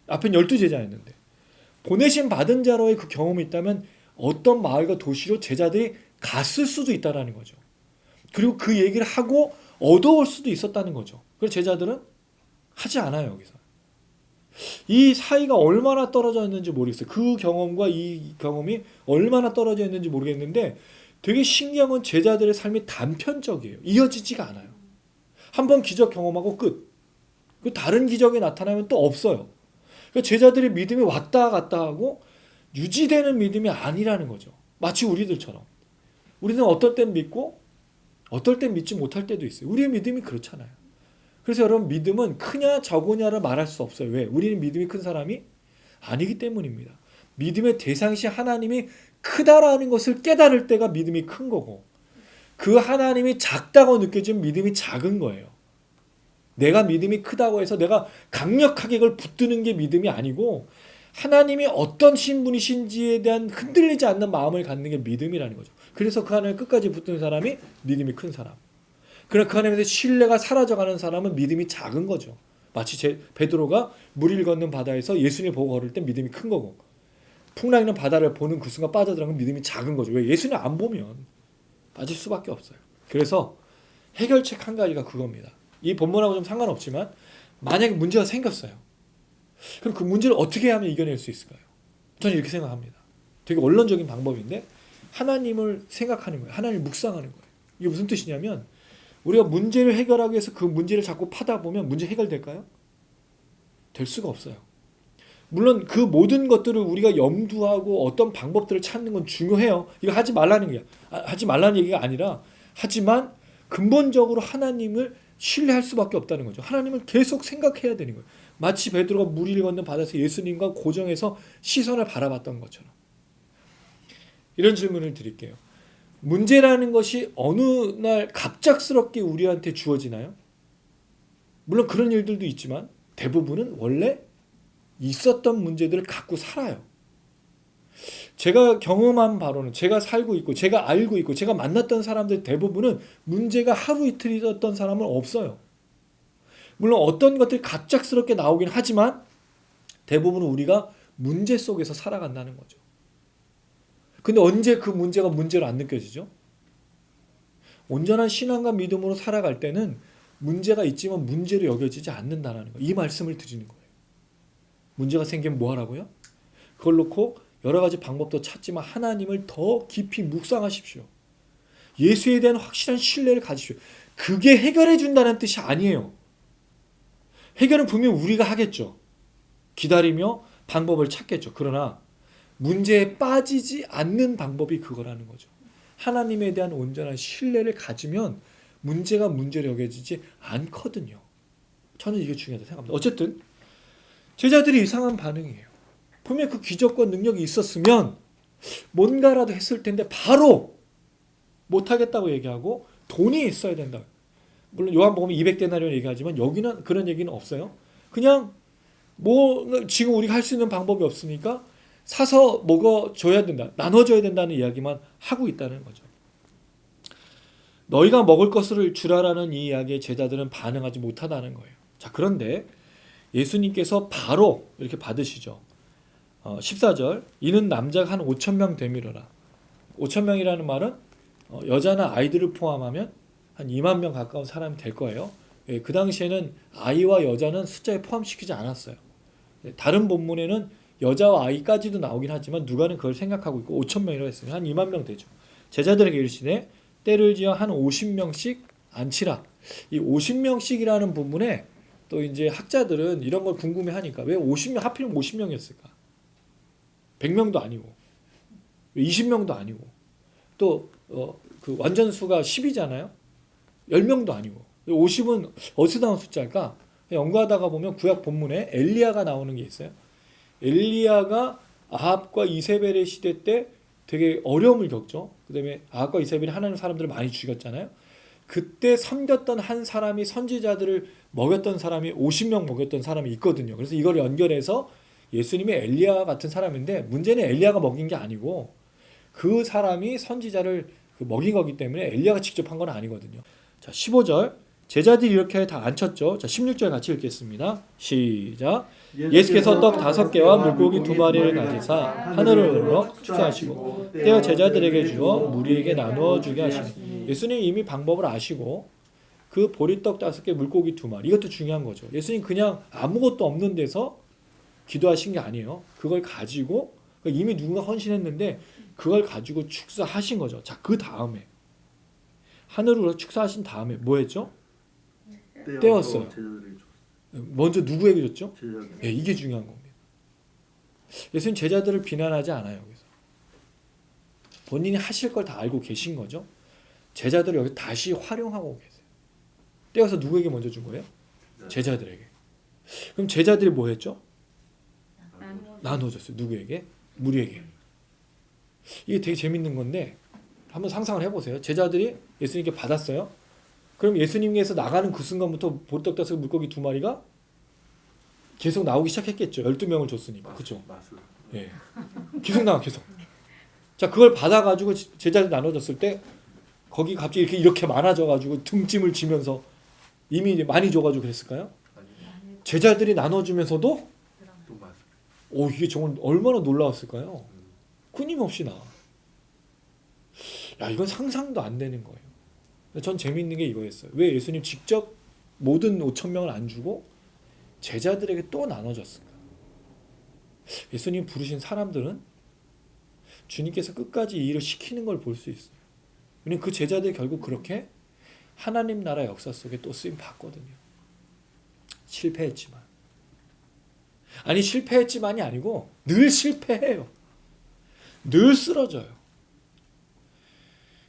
앞엔 12제자였는데 보내심 받은 자로의 그 경험이 있다면 어떤 마을과 도시로 제자들이 갔을 수도 있다라는 거죠. 그리고 그 얘기를 하고 얻어올 수도 있었다는 거죠. 그래서 제자들은 하지 않아요. 여기서 이 사이가 얼마나 떨어져 있는지 모르겠어요. 그 경험과 이 경험이 얼마나 떨어져 있는지 모르겠는데 되게 신기한 건 제자들의 삶이 단편적이에요. 이어지지가 않아요. 한번 기적 경험하고 끝. 그 다른 기적이 나타나면 또 없어요. 그러니까 제자들의 믿음이 왔다 갔다 하고 유지되는 믿음이 아니라는 거죠. 마치 우리들처럼. 우리는 어떨 땐 믿고 어떨 땐 믿지 못할 때도 있어요. 우리의 믿음이 그렇잖아요. 그래서 여러분, 믿음은 크냐 적으냐를 말할 수 없어요. 왜? 우리는 믿음이 큰 사람이 아니기 때문입니다. 믿음의 대상시 하나님이 크다라는 것을 깨달을 때가 믿음이 큰 거고, 그 하나님이 작다고 느껴지면 믿음이 작은 거예요. 내가 믿음이 크다고 해서 내가 강력하게 그걸 붙드는 게 믿음이 아니고, 하나님이 어떤 신분이신지에 대한 흔들리지 않는 마음을 갖는 게 믿음이라는 거죠. 그래서 그 하나님 끝까지 붙드는 사람이 믿음이 큰 사람. 그러나 그 하나님에 대해 신뢰가 사라져가는 사람은 믿음이 작은 거죠. 마치 베드로가 물 건넌 바다에서 예수님을 보고 걸을 때 믿음이 큰 거고, 풍랑이는 바다를 보는 그 순간 빠져들어가면 믿음이 작은 거죠. 왜? 예수님 안 보면 빠질 수밖에 없어요. 그래서 해결책 한 가지가 그겁니다. 이 본문하고 좀 상관없지만 만약에 문제가 생겼어요. 그럼 그 문제를 어떻게 하면 이겨낼 수 있을까요? 저는 이렇게 생각합니다. 되게 원론적인 방법인데 하나님을 생각하는 거예요. 하나님을 묵상하는 거예요. 이게 무슨 뜻이냐면, 우리가 문제를 해결하기 위해서 그 문제를 자꾸 파다 보면 문제 해결될까요? 될 수가 없어요. 물론 그 모든 것들을 우리가 염두하고 어떤 방법들을 찾는 건 중요해요. 이거 하지 말라는 게 하지 말라는 얘기가 아니라, 하지만 근본적으로 하나님을 신뢰할 수밖에 없다는 거죠. 하나님을 계속 생각해야 되는 거예요. 마치 베드로가 물 위를 건넌 바다에서 예수님과 고정해서 시선을 바라봤던 것처럼. 이런 질문을 드릴게요. 문제라는 것이 어느 날 갑작스럽게 우리한테 주어지나요? 물론 그런 일들도 있지만 대부분은 원래 있었던 문제들을 갖고 살아요. 제가 경험한 바로는 제가 살고 있고 제가 알고 있고 제가 만났던 사람들 대부분은 문제가 하루 이틀 있었던 사람은 없어요. 물론 어떤 것들이 갑작스럽게 나오긴 하지만 대부분은 우리가 문제 속에서 살아간다는 거죠. 근데 언제 그 문제가 문제로 안 느껴지죠? 온전한 신앙과 믿음으로 살아갈 때는 문제가 있지만 문제로 여겨지지 않는다는 거. 이 말씀을 드리는 거예요. 문제가 생기면 뭐 하라고요? 그걸 놓고 여러 가지 방법도 찾지만 하나님을 더 깊이 묵상하십시오. 예수에 대한 확실한 신뢰를 가지십시오. 그게 해결해 준다는 뜻이 아니에요. 해결은 분명 우리가 하겠죠. 기다리며 방법을 찾겠죠. 그러나 문제에 빠지지 않는 방법이 그거라는 거죠. 하나님에 대한 온전한 신뢰를 가지면 문제가 문제로 여겨지지 않거든요. 저는 이게 중요하다고 생각합니다. 어쨌든 제자들이 이상한 반응이에요. 분명 그 기적과 능력이 있었으면 뭔가라도 했을 텐데 바로 못하겠다고 얘기하고 돈이 있어야 된다. 물론 요한복음 200데나리온 얘기하지만 여기는 그런 얘기는 없어요. 그냥 뭐 지금 우리가 할 수 있는 방법이 없으니까 사서 먹어줘야 된다. 나눠줘야 된다는 이야기만 하고 있다는 거죠. 너희가 먹을 것을 주라라는 이 이야기에 제자들은 반응하지 못하다는 거예요. 자, 그런데 예수님께서 바로 이렇게 받으시죠. 14절 이는 남자가 한 5,000명 되밀어라. 5,000명이라는 말은 여자나 아이들을 포함하면 한 2만 명 가까운 사람이 될 거예요. 예, 그 당시에는 아이와 여자는 숫자에 포함시키지 않았어요. 다른 본문에는 여자와 아이까지도 나오긴 하지만 누가는 그걸 생각하고 있고 5,000명이라고 했으면 한 2만 명 되죠. 제자들에게 이르시되 때를 지어 한 50명씩 앉히라. 이 50명씩이라는 부분에 또 이제 학자들은 이런 걸 궁금해하니까 왜 50명 하필이면 50명이었을까? 100명도 아니고 20명도 아니고 또 그 완전수가 10이잖아요. 10명도 아니고 50은 어디서 나온 숫자일까? 연구하다가 보면 구약 본문에 엘리야가 나오는 게 있어요. 엘리야가 아합과 이세벨의 시대 때 되게 어려움을 겪죠. 그다음에 아합과 이세벨이 하나님 사람들을 많이 죽였잖아요. 그때 섬겼던 한 사람이 선지자들을 먹였던 사람이 50명 먹였던 사람이 있거든요. 그래서 이걸 연결해서 예수님이 엘리야 같은 사람인데 문제는 엘리야가 먹인 게 아니고 그 사람이 선지자를 먹인 거기 때문에 엘리야가 직접 한 건 아니거든요. 자, 15절 제자들이 이렇게 다 앉혔죠. 자, 16절 같이 읽겠습니다. 시작. 예수께서 떡 5개와 물고기 2마리를 가지사 하늘을 열어 축사하시고 떼어 제자들에게 주어 무리에게 나누어 주게 하시니 예수님 이미 방법을 아시고 그 보리떡 5개 물고기 2마리 이것도 중요한 거죠. 예수님 그냥 아무것도 없는 데서 기도하신 게 아니에요. 그걸 가지고 이미 누군가 헌신했는데 그걸 가지고 축사하신 거죠. 자, 그 다음에 하늘으로 축사하신 다음에 뭐 했죠? 떼었어요. 먼저 누구에게 줬죠? 네, 이게 중요한 겁니다. 예수님 제자들을 비난하지 않아요. 여기서 본인이 하실 걸 다 알고 계신 거죠. 제자들을 여기 다시 활용하고 계세요. 떼어서 누구에게 먼저 준 거예요? 제자들에게. 그럼 제자들이 뭐 했죠? 나눠줬어요. 누구에게? 무리에게. 이게 되게 재밌는 건데 한번 상상을 해보세요. 제자들이 예수님께 받았어요. 그럼 예수님께서 나가는 그 순간부터 보리떡 5개 물고기 2마리가 계속 나오기 시작했겠죠. 12명을 줬으니까. 그렇죠? 예. 계속 나와 계속. 자, 그걸 받아가지고 제자들 나눠줬을 때 거기 갑자기 이렇게 많아져가지고 등짐을 지면서 이미 많이 줘가지고 그랬을까요? 제자들이 나눠주면서도 이게 정말 얼마나 놀라웠을까요? 끊임없이 나와. 야, 이건 상상도 안 되는 거예요. 전 재미있는 게 이거였어요. 왜 예수님 직접 모든 5,000명을 안 주고 제자들에게 또 나눠줬을까? 예수님 부르신 사람들은 주님께서 끝까지 이 일을 시키는 걸 볼 수 있어요. 왜냐면 그 제자들이 결국 그렇게 하나님 나라 역사 속에 또 쓰임 받거든요. 실패했지만. 아니 실패했지만이 아니고 늘 실패해요. 늘 쓰러져요.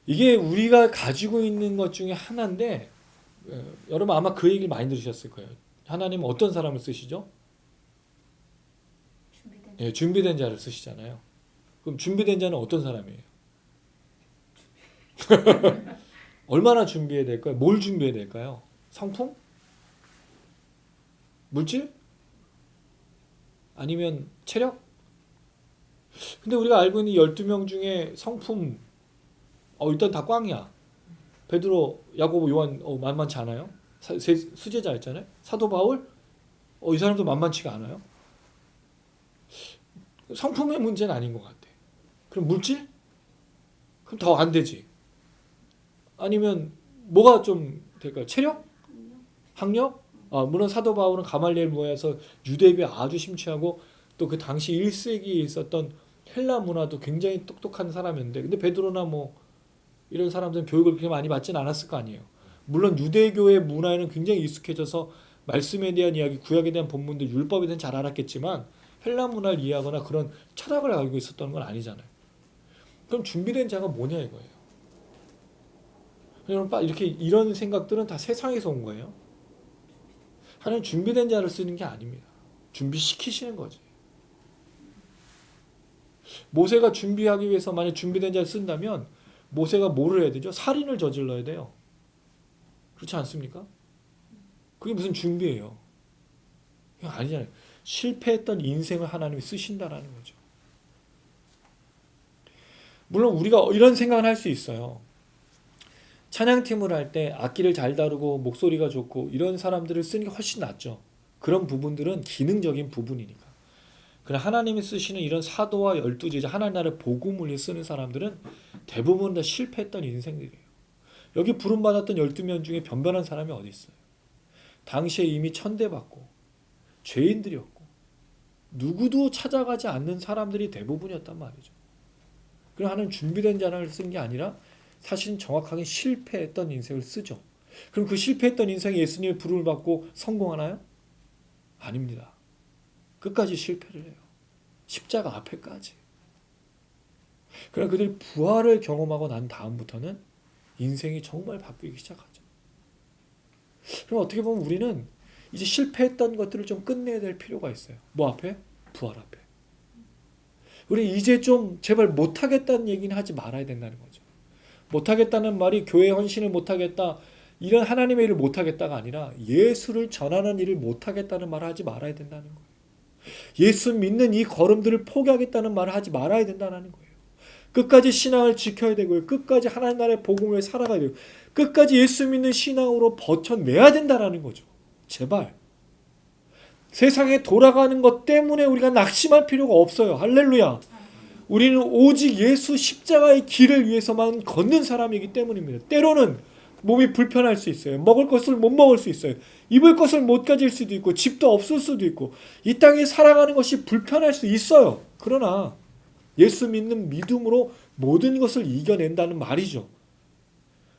이게 우리가 가지고 있는 것 중에 하나인데 여러분 아마 그 얘기를 많이 들으셨을 거예요. 하나님은 어떤 사람을 쓰시죠? 준비된 자를 쓰시잖아요. 그럼 준비된 자는 어떤 사람이에요? 얼마나 준비해야 될까요? 뭘 준비해야 될까요? 성품? 물질? 아니면 체력? 근데 우리가 알고 있는 12명 중에 성품 일단 다 꽝이야. 베드로, 야고보, 요한 만만치 않아요? 수제자였잖아요. 사도 바울 이 사람도 만만치가 않아요. 성품의 문제는 아닌 것 같아. 그럼 물질? 그럼 더 안 되지. 아니면 뭐가 좀 될까요? 체력? 학력? 물론 사도 바울은 가말리엘 모야에서 유대교에 아주 심취하고 또 그 당시 1세기에 있었던 헬라 문화도 굉장히 똑똑한 사람이었는데, 근데 베드로나 뭐 이런 사람들은 교육을 그렇게 많이 받진 않았을 거 아니에요. 물론 유대교의 문화에는 굉장히 익숙해져서 말씀에 대한 이야기, 구약에 대한 본문들, 율법에 대한 잘 알았겠지만 헬라 문화를 이해하거나 그런 철학을 알고 있었던 건 아니잖아요. 그럼 준비된 자가 뭐냐 이거예요. 여러분, 이렇게 이런 생각들은 다 세상에서 온 거예요. 하나님 준비된 자를 쓰는 게 아닙니다. 준비시키시는 거지. 모세가 준비하기 위해서 만약 준비된 자를 쓴다면 모세가 뭐를 해야 되죠? 살인을 저질러야 돼요. 그렇지 않습니까? 그게 무슨 준비예요? 이거 아니잖아요. 실패했던 인생을 하나님이 쓰신다라는 거죠. 물론 우리가 이런 생각을 할 수 있어요. 찬양팀을 할 때 악기를 잘 다루고 목소리가 좋고 이런 사람들을 쓰는 게 훨씬 낫죠. 그런 부분들은 기능적인 부분이니까. 그러나 하나님이 쓰시는 이런 사도와 12제자, 하나님 나라의 복음을 쓰는 사람들은 대부분 다 실패했던 인생들이에요. 여기 부름받았던 12명 중에 변변한 사람이 어디 있어요? 당시에 이미 천대받고 죄인들이었고 누구도 찾아가지 않는 사람들이 대부분이었단 말이죠. 그럼 하나님 준비된 자를 쓴 게 아니라 사실 정확하게 실패했던 인생을 쓰죠. 그럼 그 실패했던 인생이 예수님의 부름을 받고 성공하나요? 아닙니다. 끝까지 실패를 해요. 십자가 앞에까지. 그러나 그들이 부활을 경험하고 난 다음부터는 인생이 정말 바뀌기 시작하죠. 그럼 어떻게 보면 우리는 이제 실패했던 것들을 좀 끝내야 될 필요가 있어요. 뭐 앞에? 부활 앞에. 우리 이제 좀 제발 못하겠다는 얘기는 하지 말아야 된다는 거죠. 못하겠다는 말이 교회 헌신을 못하겠다, 이런 하나님의 일을 못하겠다가 아니라 예수를 전하는 일을 못하겠다는 말을 하지 말아야 된다는 거예요. 예수 믿는 이 걸음들을 포기하겠다는 말을 하지 말아야 된다는 거예요. 끝까지 신앙을 지켜야 되고요. 끝까지 하나님 나라의 복음을 살아가야 되고 끝까지 예수 믿는 신앙으로 버텨내야 된다는 거죠. 제발. 세상에 돌아가는 것 때문에 우리가 낙심할 필요가 없어요. 할렐루야. 우리는 오직 예수 십자가의 길을 위해서만 걷는 사람이기 때문입니다. 때로는 몸이 불편할 수 있어요. 먹을 것을 못 먹을 수 있어요. 입을 것을 못 가질 수도 있고 집도 없을 수도 있고 이 땅에 살아가는 것이 불편할 수 있어요. 그러나 예수 믿는 믿음으로 모든 것을 이겨낸다는 말이죠.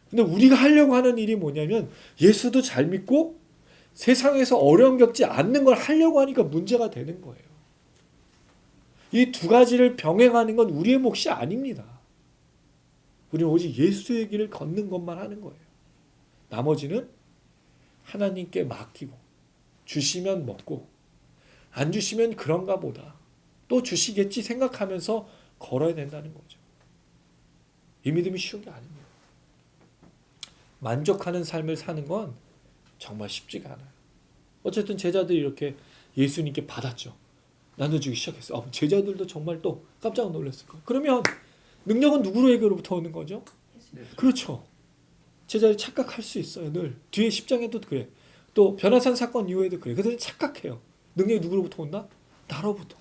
근데 우리가 하려고 하는 일이 뭐냐면 예수도 잘 믿고 세상에서 어려움 겪지 않는 걸 하려고 하니까 문제가 되는 거예요. 이 두 가지를 병행하는 건 우리의 몫이 아닙니다. 우리는 오직 예수의 길을 걷는 것만 하는 거예요. 나머지는 하나님께 맡기고 주시면 먹고 안 주시면 그런가 보다 또 주시겠지 생각하면서 걸어야 된다는 거죠. 이 믿음이 쉬운 게 아닙니다. 만족하는 삶을 사는 건 정말 쉽지가 않아요. 어쨌든 제자들이 이렇게 예수님께 받았죠. 나눠주기 시작했어요. 제자들도 정말 또 깜짝 놀랐을 거예요. 그러면 능력은 누구에게로부터 오는 거죠? 그렇죠. 제자들이 착각할 수 있어요. 늘. 뒤에 10장에도 그래. 또 변화산 사건 이후에도 그래. 그들은 착각해요. 능력이 누구로부터 온다? 나로부터.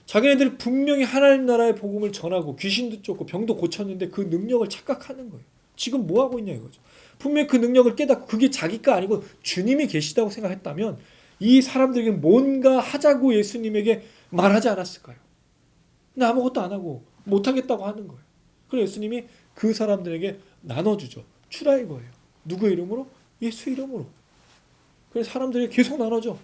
자기네들이 분명히 하나님 나라의 복음을 전하고 귀신도 쫓고 병도 고쳤는데 그 능력을 착각하는 거예요. 지금 뭐 하고 있냐 이거죠. 분명히 그 능력을 깨닫고 그게 자기가 아니고 주님이 계시다고 생각했다면 이 사람들에게 뭔가 하자고 예수님에게 말하지 않았을까요? 근데 아무것도 안 하고 못하겠다고 하는 거예요. 그래서 예수님이 그 사람들에게 나눠주죠. 주라 이거예요. 누구의 이름으로? 예수 이름으로. 그래서 사람들이 계속 나눠줘.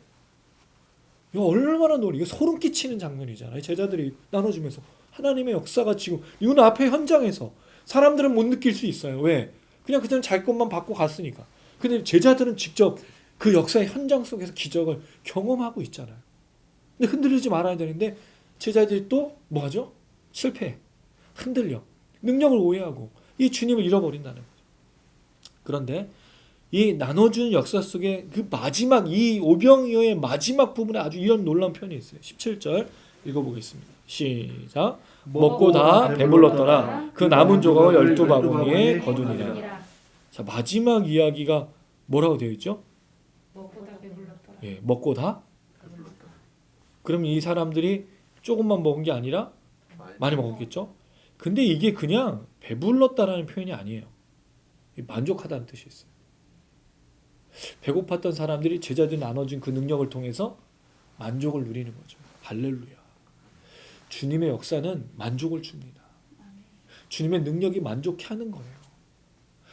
이거 얼마나 이거 소름 끼치는 장면이잖아요. 제자들이 나눠주면서 하나님의 역사가 지금 눈 앞에 현장에서 사람들은 못 느낄 수 있어요. 왜? 그냥 그들은 자기 것만 받고 갔으니까. 근데 제자들은 직접 그 역사의 현장 속에서 기적을 경험하고 있잖아요. 근데 흔들리지 말아야 되는데 제자들이 또 뭐하죠? 실패해. 흔들려. 능력을 오해하고 이 주님을 잃어버린다는 거죠. 그런데 이 나눠주는 역사 속에 그 마지막 이 오병이어의 마지막 부분에 아주 이런 놀라운 표현이 있어요. 17절 읽어보겠습니다. 시작. 먹고 다 배불렀더라. 그 남은 조각을 12바구니에 거두니라. 자, 마지막 이야기가 뭐라고 되어 있죠? 먹고 다 배불렀더라. 예, 먹고 다. 그럼 이 사람들이 조금만 먹은 게 아니라 많이 먹었겠죠? 근데 이게 그냥 배불렀다라는 표현이 아니에요. 만족하다는 뜻이 있어요. 배고팠던 사람들이 제자들이 나눠준 그 능력을 통해서 만족을 누리는 거죠. 할렐루야. 주님의 역사는 만족을 줍니다. 주님의 능력이 만족해 하는 거예요.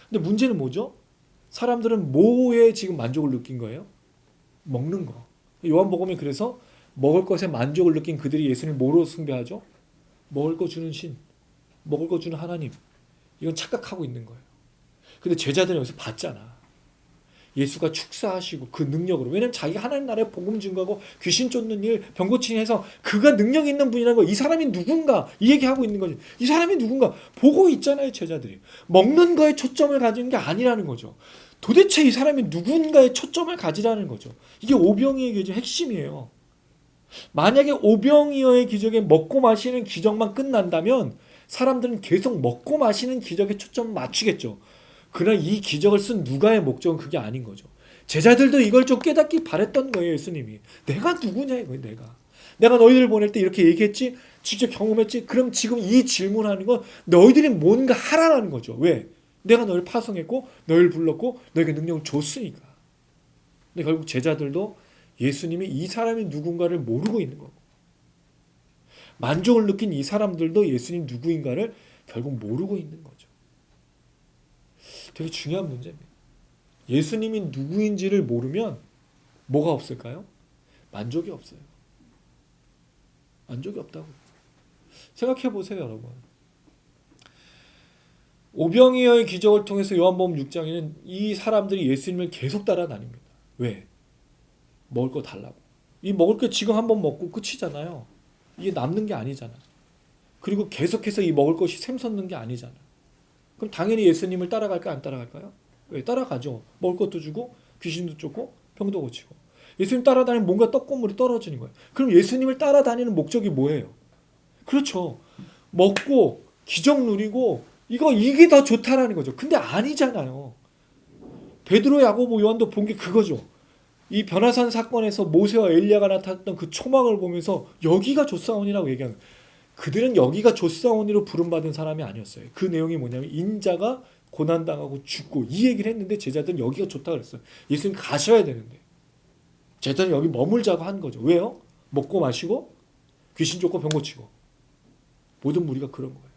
근데 문제는 뭐죠? 사람들은 뭐에 지금 만족을 느낀 거예요? 먹는 거. 요한복음에 그래서 먹을 것에 만족을 느낀 그들이 예수님을 뭐로 숭배하죠? 먹을 거 주는 신, 먹을 거 주는 하나님. 이건 착각하고 있는 거예요. 근데 제자들은 여기서 봤잖아. 예수가 축사하시고 그 능력으로. 왜냐면 자기가 하나님 나라의 복음 증거하고 귀신 쫓는 일, 병 고치는 해서 그가 능력 있는 분이라는 거. 이 사람이 누군가 이 얘기하고 있는 거지. 이 사람이 누군가 보고 있잖아요. 제자들이. 먹는 거에 초점을 가지는 게 아니라는 거죠. 도대체 이 사람이 누군가에 초점을 가지라는 거죠. 이게 오병이어의 기적의 핵심이에요. 만약에 오병이어의 기적에 먹고 마시는 기적만 끝난다면 사람들은 계속 먹고 마시는 기적에 초점을 맞추겠죠. 그러나 이 기적을 쓴 누가의 목적은 그게 아닌 거죠. 제자들도 이걸 좀 깨닫기 바랬던 거예요. 예수님이. 내가 누구냐 이거예요. 내가 너희들 보낼 때 이렇게 얘기했지? 직접 경험했지? 그럼 지금 이 질문하는 건 너희들이 뭔가 하라는 거죠. 왜? 내가 너희를 파송했고 너희를 불렀고 너에게 능력을 줬으니까. 근데 결국 제자들도 예수님이 이 사람이 누군가를 모르고 있는 거고, 만족을 느낀 이 사람들도 예수님 누구인가를 결국 모르고 있는 거죠. 되게 중요한 문제입니다. 예수님이 누구인지를 모르면 뭐가 없을까요? 만족이 없어요. 만족이 없다고. 생각해 보세요, 여러분. 오병이어의 기적을 통해서 요한복음 6장에는 이 사람들이 예수님을 계속 따라다닙니다. 왜? 먹을 거 달라고. 이 먹을 거 지금 한번 먹고 끝이잖아요. 이게 남는 게 아니잖아. 그리고 계속해서 이 먹을 것이 샘솟는 게 아니잖아. 그럼 당연히 예수님을 따라갈까요? 안 따라갈까요? 왜? 따라가죠. 먹을 것도 주고 귀신도 쫓고 병도 고치고. 예수님 따라다니면 뭔가 떡고물이 떨어지는 거예요. 그럼 예수님을 따라다니는 목적이 뭐예요? 그렇죠. 먹고 기적 누리고 이게 더 좋다라는 거죠. 근데 아니잖아요. 베드로, 야고보, 요한도 본 게 그거죠. 이 변화산 사건에서 모세와 엘리야가 나타났던 그 초막을 보면서 여기가 조사원이라고 얘기하는 거예요. 그들은 여기가 조사원이로 부름받은 사람이 아니었어요. 그 내용이 뭐냐면 인자가 고난당하고 죽고 이 얘기를 했는데 제자들은 여기가 좋다고 그랬어요. 예수님 가셔야 되는데 제자들은 여기 머물자고 한 거죠. 왜요? 먹고 마시고 귀신 쫓고 병 고치고. 모든 무리가 그런 거예요.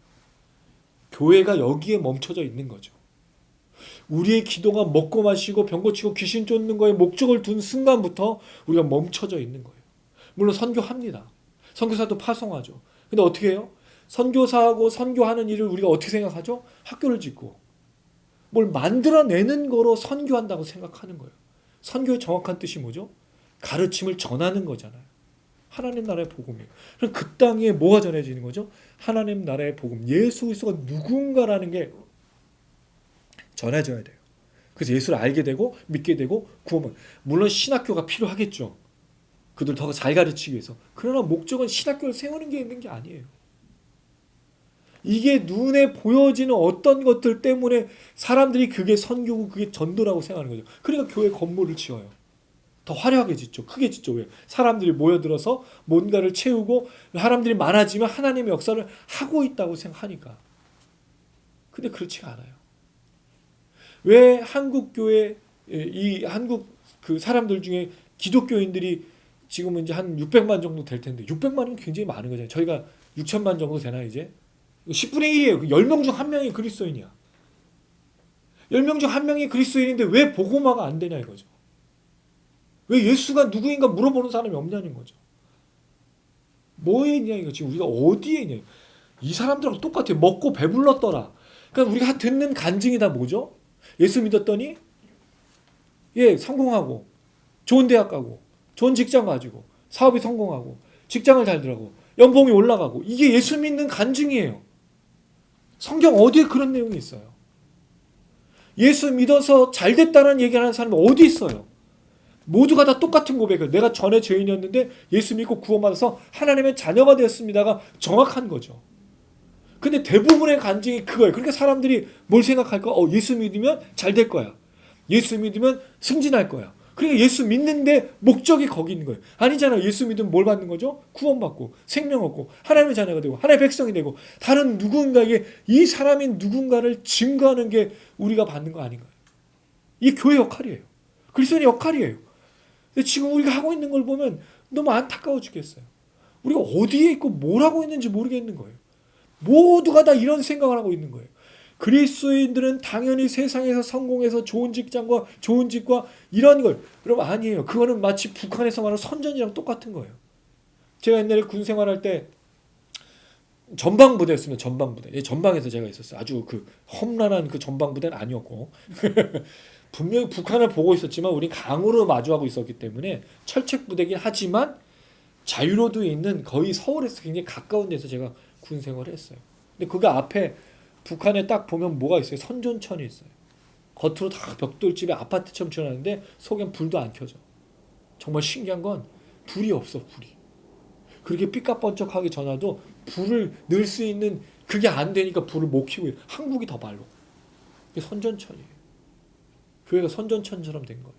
교회가 여기에 멈춰져 있는 거죠. 우리의 기도가 먹고 마시고 병 고치고 귀신 쫓는 거에 목적을 둔 순간부터 우리가 멈춰져 있는 거예요. 물론 선교합니다. 선교사도 파송하죠. 근데 어떻게 해요? 선교사하고 선교하는 일을 우리가 어떻게 생각하죠? 학교를 짓고 뭘 만들어내는 거로 선교한다고 생각하는 거예요. 선교의 정확한 뜻이 뭐죠? 가르침을 전하는 거잖아요. 하나님 나라의 복음이에요. 그럼 그 땅에 뭐가 전해지는 거죠? 하나님 나라의 복음, 예수 그리스도가 누군가라는 게 전해져야 돼요. 그래서 예수를 알게 되고 믿게 되고 구원을. 물론 신학교가 필요하겠죠. 그들 더 잘 가르치기 위해서. 그러나 목적은 신학교를 세우는 게 있는 게 아니에요. 이게 눈에 보여지는 어떤 것들 때문에 사람들이 그게 선교고 그게 전도라고 생각하는 거죠. 그러니까 교회 건물을 지어요. 더 화려하게 짓죠. 크게 짓죠. 왜? 사람들이 모여들어서 뭔가를 채우고 사람들이 많아지면 하나님의 역사를 하고 있다고 생각하니까. 근데 그렇지가 않아요. 왜 한국 교회, 이 한국 그 사람들 중에 기독교인들이 지금은 이제 한 600만 정도 될 텐데 600만이면 굉장히 많은 거잖아요. 저희가 6천만 정도 되나 이제? 10분의 1이에요. 10명 중 1명이 그리스도인이야. 10명 중 1명이 그리스도인인데 왜 복음화가 안 되냐 이거죠. 왜 예수가 누구인가 물어보는 사람이 없냐는 거죠. 뭐에 있냐 이거. 지금 우리가 어디에 있냐. 이 사람들하고 똑같아요. 먹고 배불렀더라. 그러니까 우리가 듣는 간증이 다 뭐죠? 예수 믿었더니 성공하고 좋은 대학 가고 좋은 직장 가지고 사업이 성공하고 직장을 잘 들어가고 연봉이 올라가고 이게 예수 믿는 간증이에요. 성경 어디에 그런 내용이 있어요? 예수 믿어서 잘 됐다는 얘기하는 사람이 어디 있어요? 모두가 다 똑같은 고백을 내가 전에 죄인이었는데 예수 믿고 구원받아서 하나님의 자녀가 되었습니다가 정확한 거죠. 근데 대부분의 간증이 그거예요. 그러니까 사람들이 뭘 생각할까? 예수 믿으면 잘 될 거야. 예수 믿으면 승진할 거야. 그러니까 예수 믿는데 목적이 거기 있는 거예요. 아니잖아요. 예수 믿으면 뭘 받는 거죠? 구원받고 생명 얻고 하나님의 자녀가 되고 하나님의 백성이 되고 다른 누군가에게 이 사람이 누군가를 증거하는 게 우리가 받는 거 아닌가요? 이게 교회 역할이에요. 그리스도인의 역할이에요. 근데 지금 우리가 하고 있는 걸 보면 너무 안타까워 죽겠어요. 우리가 어디에 있고 뭘 하고 있는지 모르겠는 거예요. 모두가 다 이런 생각을 하고 있는 거예요. 그리스도인들은 당연히 세상에서 성공해서 좋은 직장과 좋은 집과 이런 걸, 여러분 아니에요. 그거는 마치 북한에서 말하는 선전이랑 똑같은 거예요. 제가 옛날에 군 생활할 때 전방부대였습니다. 전방부대. 전방에서 제가 있었어요. 아주 그 험난한 그 전방부대는 아니었고 분명히 북한을 보고 있었지만 우리 강으로 마주하고 있었기 때문에 철책부대긴 하지만 자유로도 있는 거의 서울에서 굉장히 가까운 데서 제가 군 생활을 했어요. 근데 그거 앞에 북한에 딱 보면 뭐가 있어요? 선전천이 있어요. 겉으로 다 벽돌집에 아파트처럼 지어놨는데 속엔 불도 안 켜져. 정말 신기한 건 불이 없어. 불이. 그렇게 삐까뻔쩍하게 전화도 불을 넣을 수 있는 그게 안 되니까 불을 못 켜고 있어요. 한국이 더 말로. 이게 선전천이에요. 교회가 선전천처럼 된 거예요.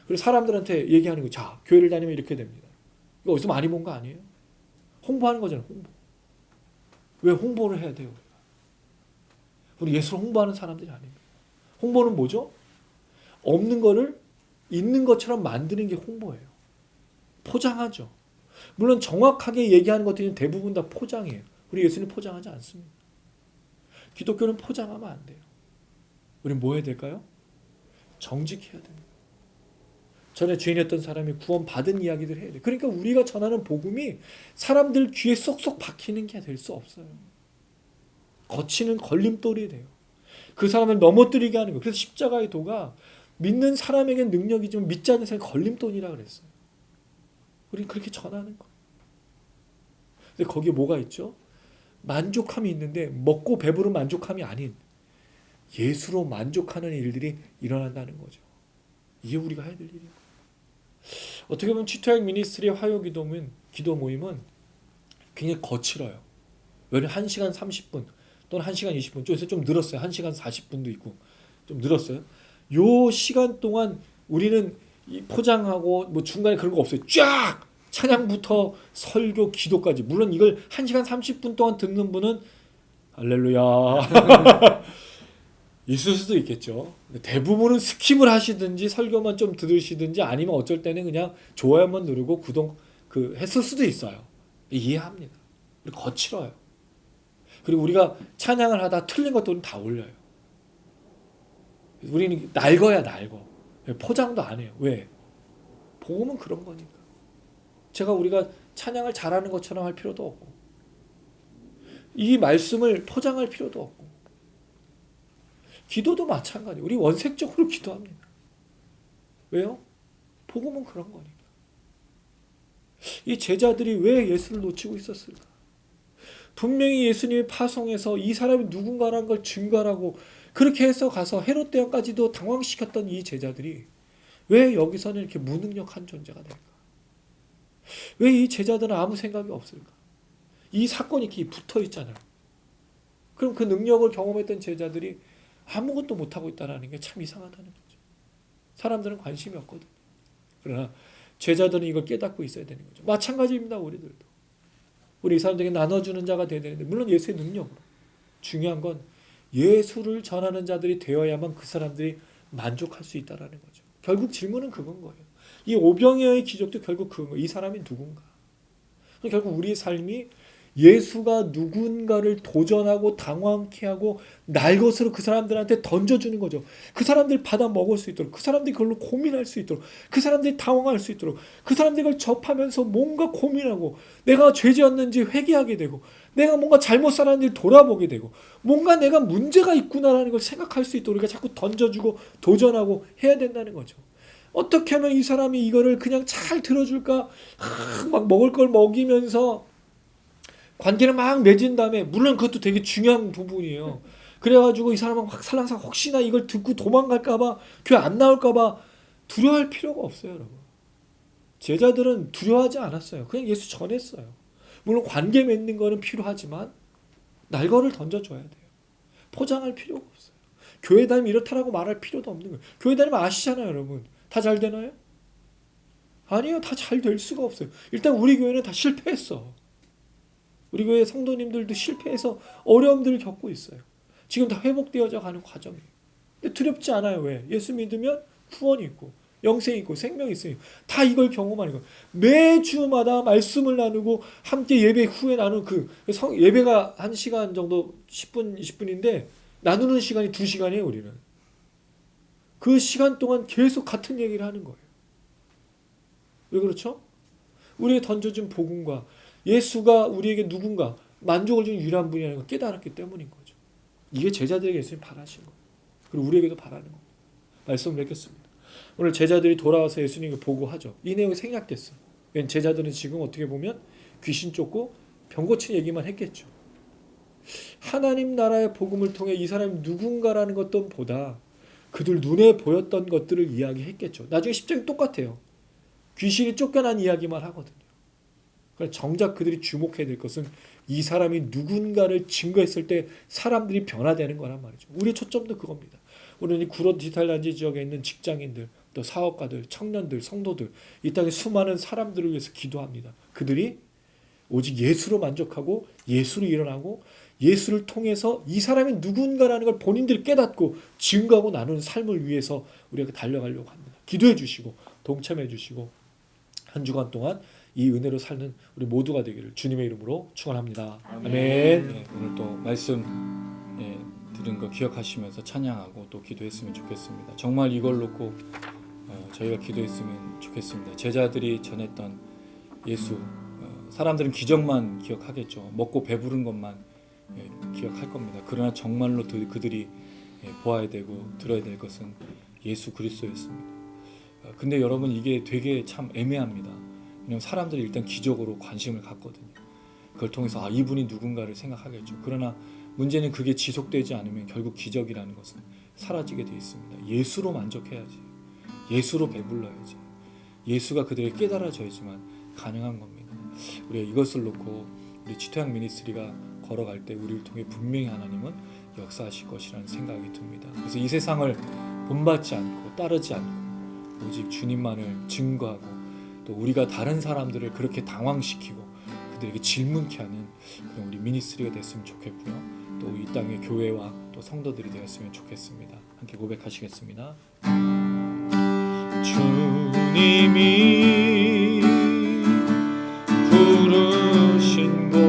그래서 사람들한테 얘기하는 거예요. 자, 교회를 다니면 이렇게 됩니다. 이거 어디서 많이 본 거 아니에요? 홍보하는 거잖아요. 홍보. 왜 홍보를 해야 돼요? 우리 예수를 홍보하는 사람들이 아닙니다. 홍보는 뭐죠? 없는 거를 있는 것처럼 만드는 게 홍보예요. 포장하죠. 물론 정확하게 얘기하는 것들은 대부분 다 포장이에요. 우리 예수는 포장하지 않습니다. 기독교는 포장하면 안 돼요. 우리는 뭐 해야 될까요? 정직해야 됩니다. 전에 죄인이었던 사람이 구원받은 이야기들 해야 돼요. 그러니까 우리가 전하는 복음이 사람들 귀에 쏙쏙 박히는 게 될 수 없어요. 거치는 걸림돌이 돼요. 그 사람을 넘어뜨리게 하는 거예요. 그래서 십자가의 도가 믿는 사람에겐 능력이지만 믿지 않는 사람에게 걸림돌이라고 그랬어요. 우리는 그렇게 전하는 거예요. 근데 거기에 뭐가 있죠? 만족함이 있는데 먹고 배부른 만족함이 아닌 예수로 만족하는 일들이 일어난다는 거죠. 이게 우리가 해야 될 일이에요. 어떻게 보면 치토약 미니스트리의 화요 기도 모임은 굉장히 거칠어요. 왜냐면 1시간 30분 또는 1시간 20분, 요새 좀 늘었어요. 1시간 40분도 있고 좀 늘었어요. 요 시간 동안 우리는 포장하고 뭐 중간에 그런 거 없어요. 쫙! 찬양부터 설교, 기도까지. 물론 이걸 1시간 30분 동안 듣는 분은 할렐루야 있을 수도 있겠죠. 대부분은 스킵을 하시든지 설교만 좀 들으시든지 아니면 어쩔 때는 그냥 좋아요만 누르고 했을 수도 있어요. 이해합니다. 우리 거칠어요. 그리고 우리가 찬양을 하다 틀린 것들은 다 올려요. 우리는 낡어. 포장도 안 해요. 왜? 복음은 그런 거니까. 우리가 찬양을 잘하는 것처럼 할 필요도 없고 이 말씀을 포장할 필요도 없고 기도도 마찬가지예요. 우리 원색적으로 기도합니다. 왜요? 복음은 그런 거니까. 이 제자들이 왜 예수를 놓치고 있었을까? 분명히 예수님이 파송해서 이 사람이 누군가라는 걸 증거하라고 그렇게 해서 가서 헤롯 대왕까지도 당황시켰던 이 제자들이 왜 여기서는 이렇게 무능력한 존재가 될까? 왜 이 제자들은 아무 생각이 없을까? 이 사건이 이렇게 붙어 있잖아요. 그럼 그 능력을 경험했던 제자들이 아무것도 못하고 있다는 게 참 이상하다는 거죠. 사람들은 관심이 없거든요. 그러나 제자들은 이걸 깨닫고 있어야 되는 거죠. 마찬가지입니다. 우리들도. 우리 이 사람들에게 나눠주는 자가 되어야 되는데 물론 예수의 능력으로. 중요한 건 예수를 전하는 자들이 되어야만 그 사람들이 만족할 수 있다는 거죠. 결국 질문은 그건 거예요. 이 오병이어의 기적도 결국 그건 거예요. 이 사람이 누군가. 결국 우리의 삶이 예수가 누군가를 도전하고 당황케 하고 날 것으로 그 사람들한테 던져주는 거죠. 그 사람들이 받아 먹을 수 있도록, 그 사람들이 그걸로 고민할 수 있도록, 그 사람들이 당황할 수 있도록, 그 사람들이 그걸 접하면서 뭔가 고민하고 내가 죄지었는지 회개하게 되고 내가 뭔가 잘못 살았는지 돌아보게 되고 뭔가 내가 문제가 있구나라는 걸 생각할 수 있도록 우리가 자꾸 던져주고 도전하고 해야 된다는 거죠. 어떻게 하면 이 사람이 이거를 그냥 잘 들어줄까? 막 먹을 걸 먹이면서 관계를 막 맺은 다음에 물론 그것도 되게 중요한 부분이에요. 그래가지고 이 사람은 확 살랑살랑 혹시나 이걸 듣고 도망갈까봐 교회 안 나올까봐 두려워할 필요가 없어요, 여러분. 제자들은 두려워하지 않았어요. 그냥 예수 전했어요. 물론 관계 맺는 거는 필요하지만 날거를 던져줘야 돼요. 포장할 필요가 없어요. 교회 다니면 이렇다라고 말할 필요도 없는 거예요. 교회 다니면 아시잖아요, 여러분. 다 잘 되나요? 아니요, 다 잘 될 수가 없어요. 일단 우리 교회는 다 실패했어. 우리 교회 성도님들도 실패해서 어려움들을 겪고 있어요. 지금 다 회복되어져 가는 과정이에요. 근데 두렵지 않아요. 왜? 예수 믿으면 구원이 있고 영생이 있고 생명이 있으니 다 이걸 경험하는 거예요. 매주마다 말씀을 나누고 함께 예배 후에 나누는 예배가 1시간 정도 10분, 20분인데 나누는 시간이 2시간이에요. 우리는. 그 시간 동안 계속 같은 얘기를 하는 거예요. 왜 그렇죠? 우리에게 던져진 복음과 예수가 우리에게 누군가 만족을 주는 유일한 분이라는 걸 깨달았기 때문인 거죠. 이게 제자들에게 예수님 바라신 거예요. 그리고 우리에게도 바라는 겁니다. 말씀을 맺겠습니다. 오늘 제자들이 돌아와서 예수님을 보고하죠. 이 내용이 생략됐어요. 왜냐하면 제자들은 지금 어떻게 보면 귀신 쫓고 병 고친 얘기만 했겠죠. 하나님 나라의 복음을 통해 이 사람이 누군가라는 것보다 그들 눈에 보였던 것들을 이야기했겠죠. 나중에 10장이 똑같아요. 귀신이 쫓겨난 이야기만 하거든요. 그러니까 정작 그들이 주목해야 될 것은 이 사람이 누군가를 증거했을 때 사람들이 변화되는 거란 말이죠. 우리의 초점도 그겁니다. 우리는 이 구로 디지털 단지 지역에 있는 직장인들, 또 사업가들, 청년들, 성도들, 이 땅의 수많은 사람들을 위해서 기도합니다. 그들이 오직 예수로 만족하고 예수로 일어나고 예수를 통해서 이 사람이 누군가라는 걸 본인들이 깨닫고 증거하고 나누는 삶을 위해서 우리가 달려가려고 합니다. 기도해 주시고 동참해 주시고 한 주간 동안 이 은혜로 사는 우리 모두가 되기를 주님의 이름으로 축원합니다. 아멘. 네, 오늘 또 말씀 들은 거 기억하시면서 찬양하고 또 기도했으면 좋겠습니다. 정말 이걸 놓고 저희가 기도했으면 좋겠습니다. 제자들이 전했던 예수, 사람들은 기적만 기억하겠죠. 먹고 배부른 것만 기억할 겁니다. 그러나 정말로 그들이 보아야 되고 들어야 될 것은 예수 그리스도였습니다. 근데 여러분 이게 되게 참 애매합니다. 왜냐하면 사람들이 일단 기적으로 관심을 갖거든요. 그걸 통해서 이분이 누군가를 생각하겠죠. 그러나 문제는 그게 지속되지 않으면 결국 기적이라는 것은 사라지게 되어 있습니다. 예수로 만족해야지. 예수로 배불러야지. 예수가 그들에게 깨달아져야지만 가능한 겁니다. 우리가 이것을 놓고 우리 지토양 미니스트리가 걸어갈 때 우리를 통해 분명히 하나님은 역사하실 것이라는 생각이 듭니다. 그래서 이 세상을 본받지 않고 따르지 않고 오직 주님만을 증거하고 또 우리가 다른 사람들을 그렇게 당황시키고 그들에게 질문케 하는 그런 우리 미니스트리가 됐으면 좋겠고요. 또 이 땅의 교회와 또 성도들이 되었으면 좋겠습니다. 함께 고백하시겠습니다. 주님이 부르신 곳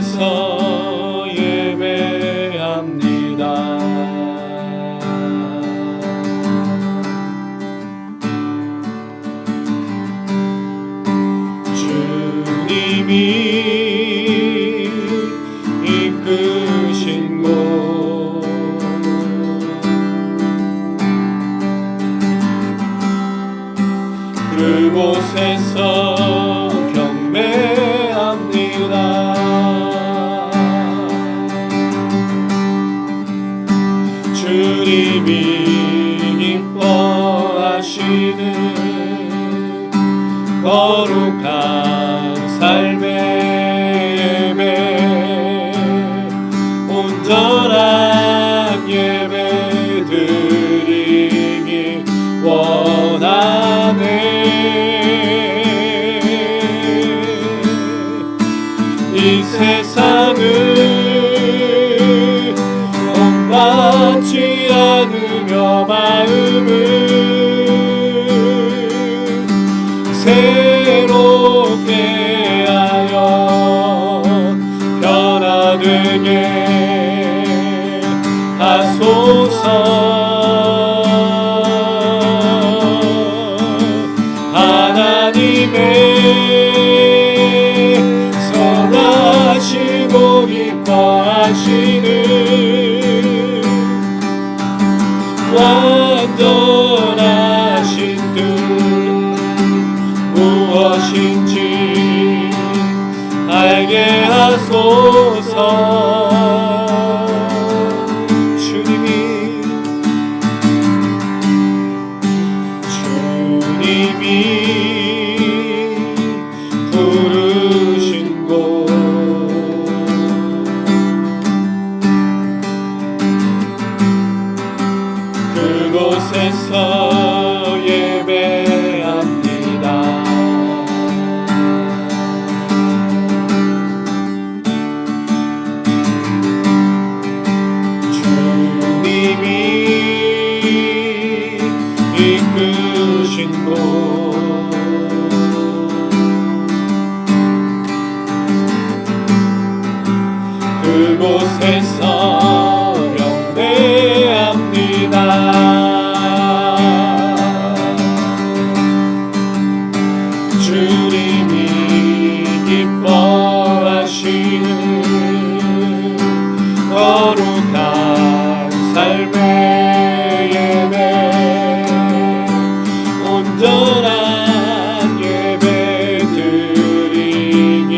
그곳에서 예배합니다. 주님이 이끄신 곳 그곳에서 경배합니다. 주님이 기뻐하시는 거룩한 삶의 예배 온전한 예배 드리기 원하네. 이 세상을 본받지 않으며 마음을 새롭게 하여 변화되게 하소서. 하나님의 선하시고 기뻐하시는 완전하신 뜻 무엇인지 알게 하소서. 부르신 곳 그곳에서 예배합니다. 주님이 이끄신 곳 그곳에서 경배합니다. 주님이 기뻐하시는 거룩한 삶의 예배 온전한 예배 드리기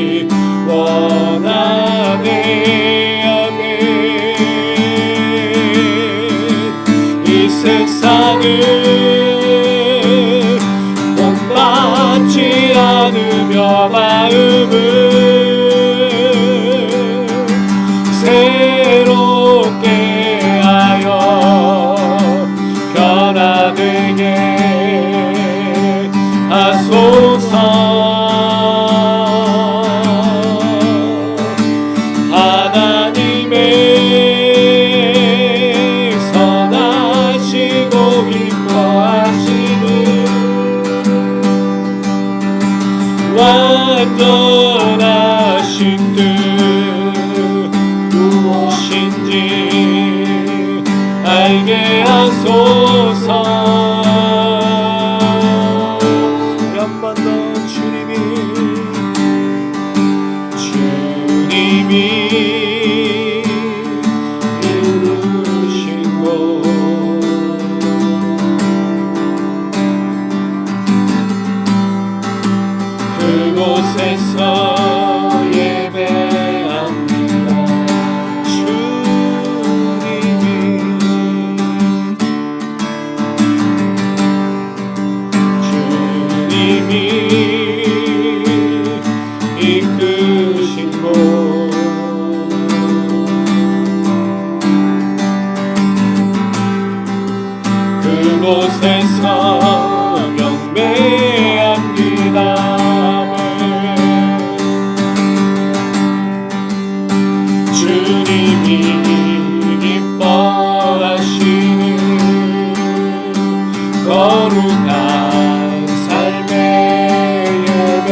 원하네. 이 세상을 본받지 않으며 마음을 새롭게 하여 변화되게 하소서. 하나님의 선하시고 기뻐하시는 완전하신 뜻 무엇인지 알게 하소서. 한 번 더 주님이 이루신 곳 그곳에서 예배합니다. 주님이 이끄신 곳 그곳에서 경배합니다. 주님이 기뻐하시는 거룩한 삶의 예배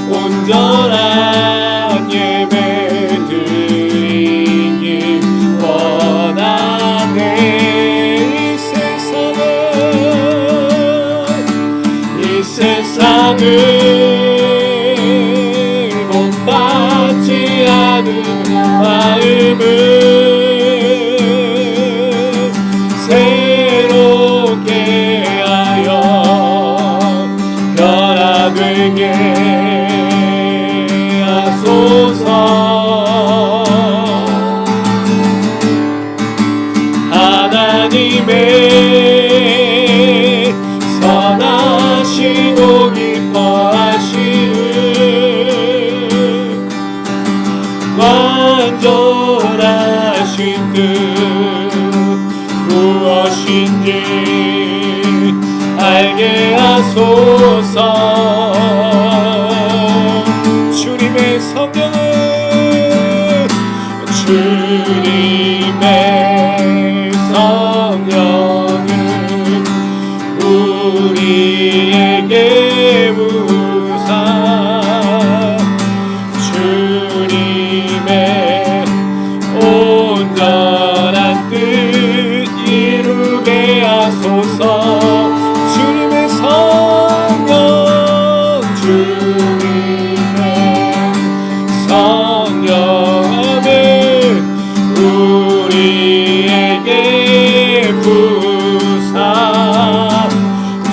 온전한 예배 드리기 원하네. 이 세상을 본받지 않은 마음을 새롭게 하여 변화되게 하소서. 하나님의 선하시고 기뻐하시는 완전하신 뜻 무엇인지 알게 하소서. 주님의 성령은 우리에게 우사 주님의 온전한 뜻 이루게 하소서. 주님의 성령 주님의 성령을 우리에게 부사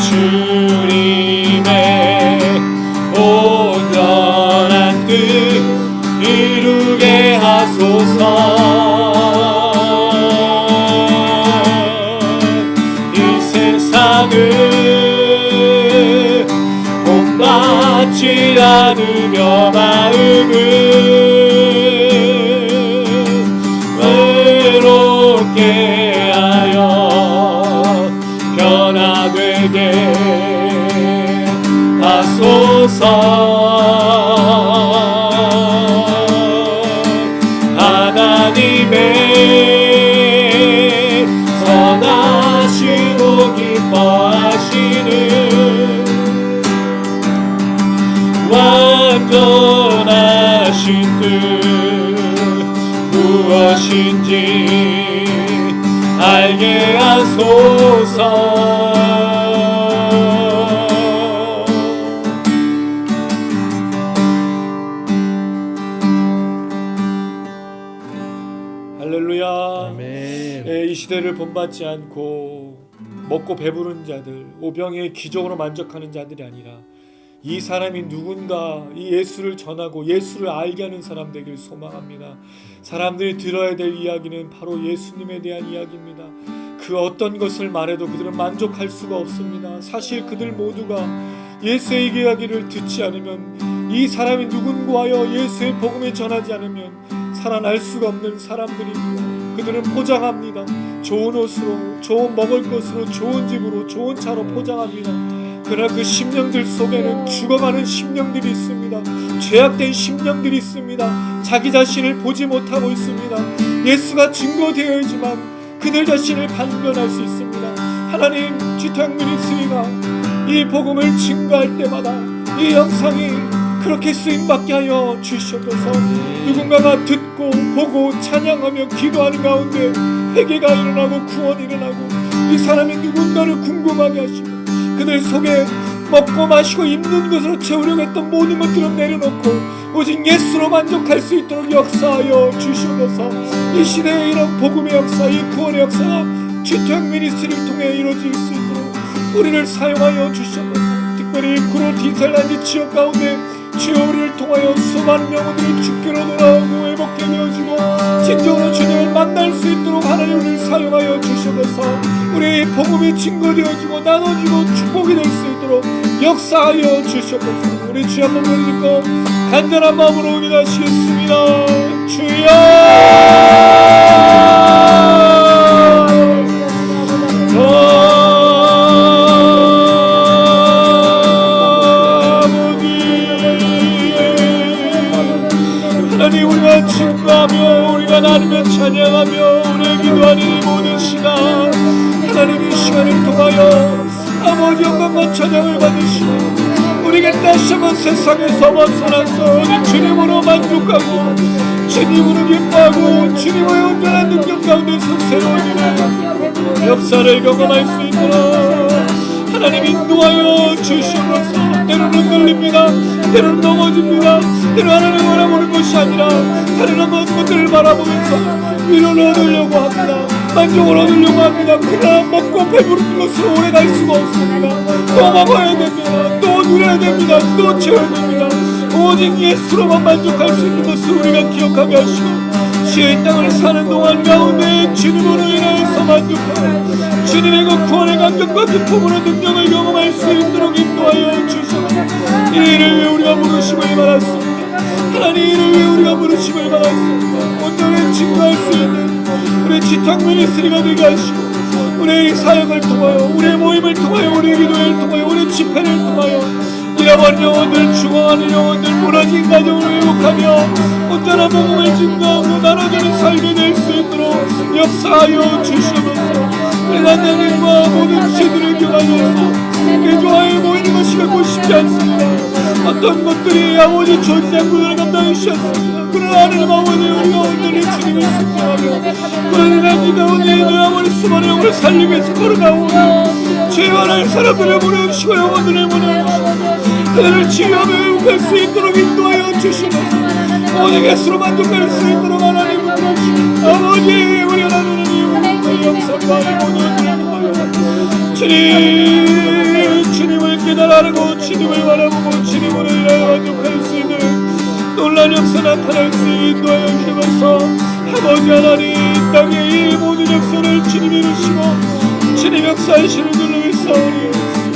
주님의 온전한 뜻 나누며 마음을 외롭게 하여 변화되게 하소서. 하나님의 선하시고 기뻐하시는 완전하신 뜻 무엇인지 알게 하소서. 할렐루야. 이 시대를 본받지 않고 먹고 배부른 자들, 오병이의 기적으로 만족하는 자들이 아니라 이 사람이 누군가 이 예수를 전하고 예수를 알게 하는 사람 되길 소망합니다. 사람들이 들어야 될 이야기는 바로 예수님에 대한 이야기입니다. 그 어떤 것을 말해도 그들은 만족할 수가 없습니다. 사실 그들 모두가 예수의 이야기를 듣지 않으면, 이 사람이 누군가 하여 예수의 복음을 전하지 않으면 살아날 수가 없는 사람들입니다. 그들은 포장합니다. 좋은 옷으로, 좋은 먹을 것으로, 좋은 집으로, 좋은 차로 포장합니다. 그러나 그 심령들 속에는 죽어가는 심령들이 있습니다. 죄악된 심령들이 있습니다. 자기 자신을 보지 못하고 있습니다. 예수가 증거되어야지만 그들 자신을 발견할 수 있습니다. 하나님, 지토양 미니스트리가 이 복음을 증거할 때마다 이 영상이 그렇게 쓰임받게 하여 주시옵소서. 누군가가 듣고 보고 찬양하며 기도하는 가운데 회개가 일어나고 구원이 일어나고 이 사람이 누군가를 궁금하게 하시고 그들 속에 먹고 마시고 입는 것으로 채우려고 했던 모든 것들을 내려놓고 오직 예수로 만족할 수 있도록 역사하여 주시옵소서. 이 시대에 이런 복음의 역사, 이 구원의 역사가 지토양 미니스트리를 통해 이루어질 수 있도록 우리를 사용하여 주시옵소서. 특별히 구로 디살란지 지역 가운데 주여 우리를 통하여 수많은 영혼들이 주께로 돌아오고 회복되게 되어지고 진정으로 주님을 만날 수 있도록 하나님 우리를 사용하여 주셔서 우리의 복음이 증거되어지고 나눠지고 축복이 될 수 있도록 역사하여 주셔서 우리 주여 한번 부르짖고 간절한 마음으로 기도하시겠습니다. 주여 우리가 증거하며 우리가 나누며 찬양하며 우리의 기도하는 이 모든 시간 하나님의 시간을 통하여 아버지 영광과 찬양을 받으시고 우리가 다시 한번 세상에서 벗어나서 주님으로 만족하고 주님으로 기뻐하고 주님의 온전한 능력 가운데서 새로운 일을 역사를 경험할 수 있도록 하나님 인도하여 주시옵소서. 때로는 흔들립니다. 때로는 넘어집니다. 때로는 하나님 바라보는 것이 아니라 다른 먼 것들을 바라보면서 위로를 얻으려고 합니다. 만족을 얻으려고 합니다. 그러나 먹고 배부른 것으로 오래 갈 수가 없습니다. 또 먹어야 됩니다. 또 누려야 됩니다. 또 채워야 됩니다. 오직 예수로만 만족할 수 있는 것을 우리가 기억하게 하시고 주의 땅을 사는 동안 가운데 주님으로 인해서 만족하고 주님의 그 구원의 감격과 기쁨으로 능력을 경험할 수 있도록 인도하여 주시옵소서. 이 일을 위해 우리가 부르심을 받았습니다. 하나님 이를 위해 우리가 부르심을 받았습니다. 온전히 증거할 수 있는 우리 지토양 미니스트리가 되게 하시고 우리의 사역을 통하여 우리의 모임을 통하여 우리의 기도를 통하여 우리의 집회를 통하여 잃어버린 영혼들, 죽어가는 영혼들, 무너진 가정을 회복하며 온전한 복음을 증거하고 나눠주는 삶이 될 수 있도록 역사하여 주시옵소서. 우리 하나님과 모든 죄들을 경하여서 개조하여 모이는 것이 결코 쉽지 않습니다. 어떤 것들이 아버지 조지장 그들을 감당해 주셨습니다. 그러나 하나님 아버지 우리가 온전히 주님을 순종하며 그런 일하지 가운데 내 아버지 수많은 영혼을 살리기 위해서 걸어나오니 죄와는 사람들을 보내주시고 영혼들을 보내주시고 그들을 치유하며 회복할 수 있도록 인도하여 주시옵소서. 오직 예수로 만족할 수 있도록 하나님 부탁드립니다. 아버지 우리 하나님은 이 영상과 모든 것들을 통하여 주님을 깨달아고 주님을 바라보고 주님으로 인하여 만족할 수 있는 놀라운 역사 나타날 수 있는 인도하여 주셔서 아버지 하나님 땅의 이 모든 역사를 주님이 이루시고 주님 역사하시는 줄로 믿사오니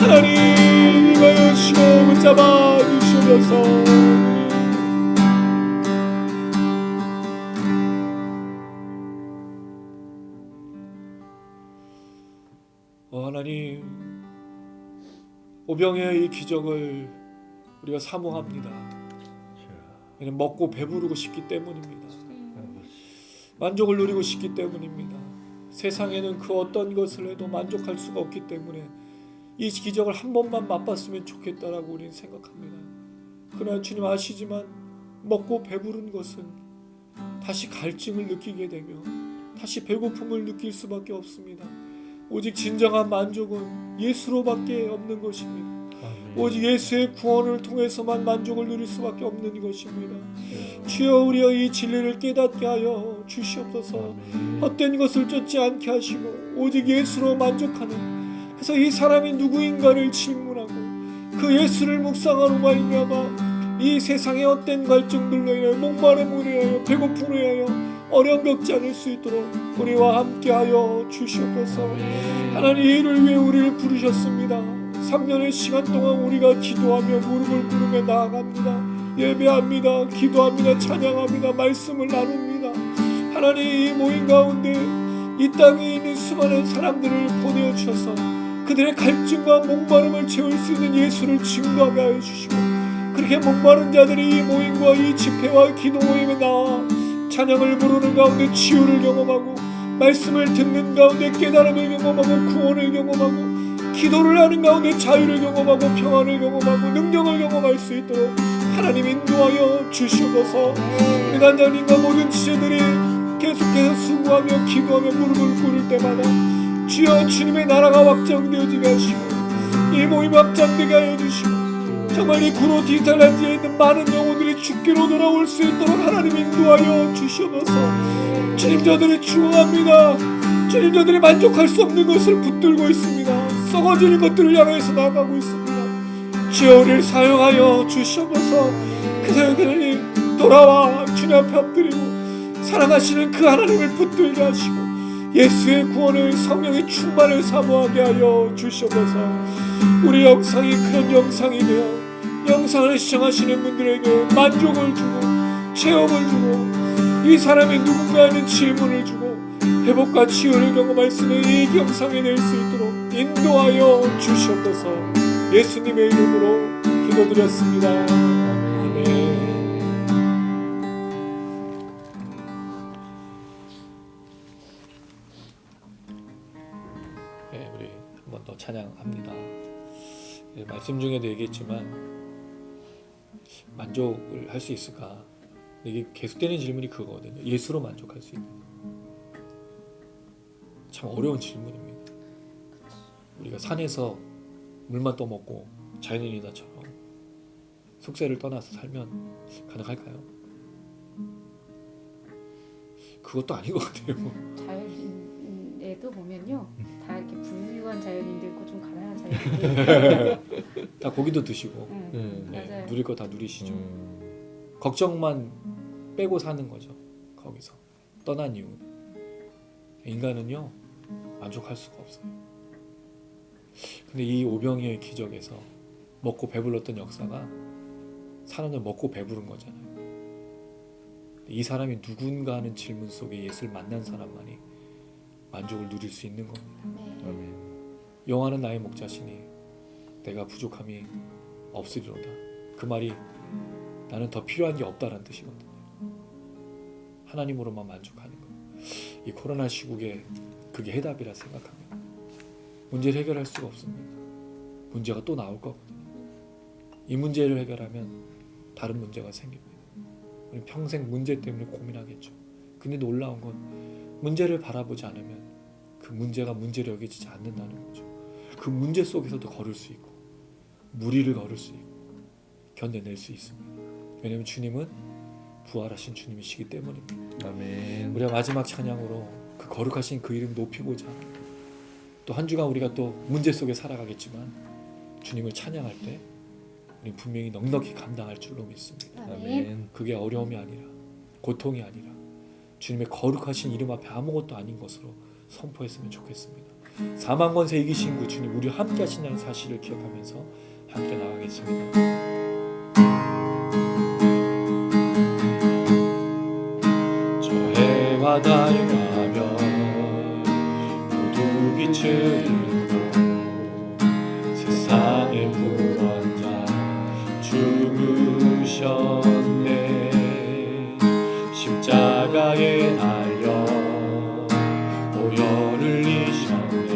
하나님 임하여 주시고 붙잡아 주시옵소서. 주옵소서. 하나님, 오병이의 이 기적을 우리가 사모합니다. 이는 먹고 배부르고 싶기 때문입니다. 만족을 누리고 싶기 때문입니다. 세상에는 그 어떤 것을 해도 만족할 수가 없기 때문에 이 기적을 한 번만 맛봤으면 좋겠다라고 우리는 생각합니다. 그러나 주님 아시지만 먹고 배부른 것은 다시 갈증을 느끼게 되며 다시 배고픔을 느낄 수밖에 없습니다. 오직 진정한 만족은 예수로밖에 없는 것입니다. 오직 예수의 구원을 통해서만 만족을 누릴 수밖에 없는 것입니다. 주여, 우리가 이 진리를 깨닫게 하여 주시옵소서. 헛된 것을 쫓지 않게 하시고 오직 예수로 만족하는, 그래서 이 사람이 누구인가를 질문하고 그 예수를 묵상하러 말미암아 이 세상의 헛된 갈증들로 인하여 목마름으로 인하여 배고픔으로 인하여 어려움 겪지 않을 수 있도록 우리와 함께하여 주시옵소서. 하나님, 이를 위해 우리를 부르셨습니다. 3년의 시간 동안 우리가 기도하며 무릎을 꿇으며 나아갑니다. 예배합니다. 기도합니다. 찬양합니다. 말씀을 나눕니다. 하나님, 이 모임 가운데 이 땅에 있는 수많은 사람들을 보내주셔서 그들의 갈증과 목마름을 채울 수 있는 예수를 증거하게 하여 주시고, 그렇게 목마른 자들이 이 모임과 이 집회와 기도 모임에 나와 찬양을 부르는 가운데 치유를 경험하고, 말씀을 듣는 가운데 깨달음을 경험하고, 구원을 경험하고, 기도를 하는 가운데 자유를 경험하고 평안을 경험하고 능력을 경험할 수 있도록 하나님 인도하여 주시옵소서. 우리 단장님과 모든 지체들이 계속해서 수고하며 기도하며 무릎을 꿇을 때마다 주여, 주님의 나라가 확장되어지게 하시고 이 모임 확장되게 하여 주시고, 정말 이 구로 디지털단지에 있는 많은 영혼들이 주께로 돌아올 수 있도록 하나님 인도하여 주시옵소서. 주님, 저들이 죽어갑니다. 주님, 저들이 만족할 수 없는 것을 붙들고 있습니다. 썩어지는 것들을 향해서 나가고 있습니다. 주여, 우리를 사용하여 주시옵소서. 그 사역들이 돌아와 주님 앞에 엎드리고 사랑하시는 그 하나님을 붙들게 하시고 예수의 구원을, 성령의 충만을 사모하게 하여 주시옵소서. 우리 영상이 그런 영상이 되어 영상을 시청하시는 분들에게 만족을 주고 체험을 주고 이 사람이 누군가 하는 질문을 주고 회복과 치유를 경험할 수 있는 이 영상이 될 수 있도록 인도하여 주시옵소서. 예수님의 이름으로 기도드렸습니다. 아멘. 네, 우리 한 번 더 찬양합니다. 네, 말씀 중에도 얘기했지만 만족을 할 수 있을까? 이게 계속되는 질문이 그거거든요. 예수로 만족할 수 있는. 참 어려운 질문입니다. 우리가 산에서 물만 떠먹고 자연인이다처럼 속세를 떠나서 살면 가능할까요? 그것도 아닌 것 같아요. 자연인에도 보면요, 다 이렇게 부유한 자연인도 있고 좀 가난한 자연인도 있고. 다 고기도 드시고 맞아요. 누릴 거 다 누리시죠. 걱정만 빼고 사는 거죠. 거기서 떠난 이유는 인간은요 만족할 수가 없어요. 근데 이 오병이어의 기적에서 먹고 배불렀던 역사가 사람을 먹고 배부른 거잖아요. 이 사람이 누군가 하는 질문 속에 예수를 만난 사람만이 만족을 누릴 수 있는 겁니다. 여호와는 나의 목자시니 내가 부족함이 없으리로다. 그 말이 나는 더 필요한 게 없다라는 뜻이거든요. 하나님으로만 만족하는 거. 이 코로나 시국에 그게 해답이라 생각합니다. 문제를 해결할 수가 없습니다. 문제가 또 나올 거거든요. 이 문제를 해결하면 다른 문제가 생깁니다. 우리 평생 문제 때문에 고민하겠죠. 근데 놀라운 건 문제를 바라보지 않으면 그 문제가 문제로 여겨지지 않는다는 거죠. 그 문제 속에서도 걸을 수 있고 무리를 걸을 수 있고 견뎌낼 수 있습니다. 왜냐하면 주님은 부활하신 주님이시기 때문입니다. 아멘. 우리가 마지막 찬양으로 그 거룩하신 그 이름 높이고자 또 한 주간 우리가 또 문제 속에 살아가겠지만 주님을 찬양할 때 우리 분명히 넉넉히 감당할 줄로 믿습니다. 아멘. 그게 어려움이 아니라 고통이 아니라 주님의 거룩하신 이름 앞에 아무것도 아닌 것으로 선포했으면 좋겠습니다. 사망 권세 이기신 그 주님 우리와 함께 하신다는 사실을 기억하면서 함께 나가겠습니다. 바다의 화면 모두 빛을 잃고 세상의 구원자 죽으셨네. 십자가에 달려 보혈 흘리셨네.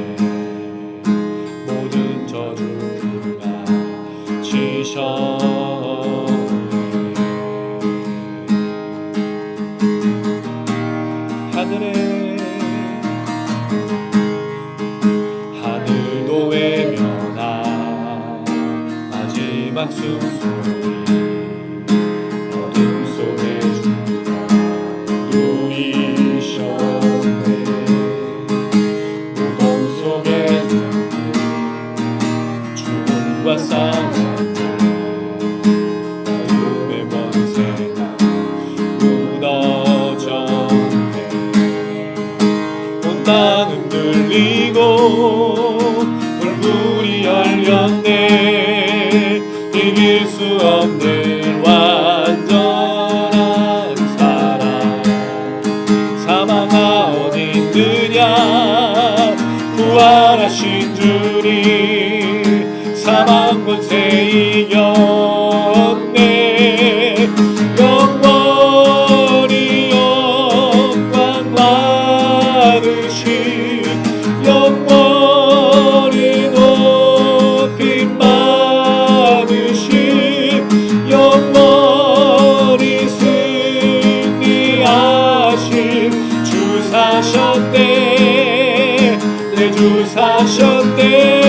모든 저주가 지셨네. 하늘도 외면한 마지막 숨소리 어둠 속에 주가 누이셨네. 무덤 속에 죽음과 싸웠네. 어둠의 권세가 무너졌네. 온 땅은 들리고 물물이 열렸네. 이길 수 없는 완전한 사랑. 사망아 어디 있느냐. 부활하신 주님 사망 권세 이겼네. 영원히 영광 받으신 영원히 높임 받으신 영원히 승리하신 주 사셨네. 내 주 사셨네.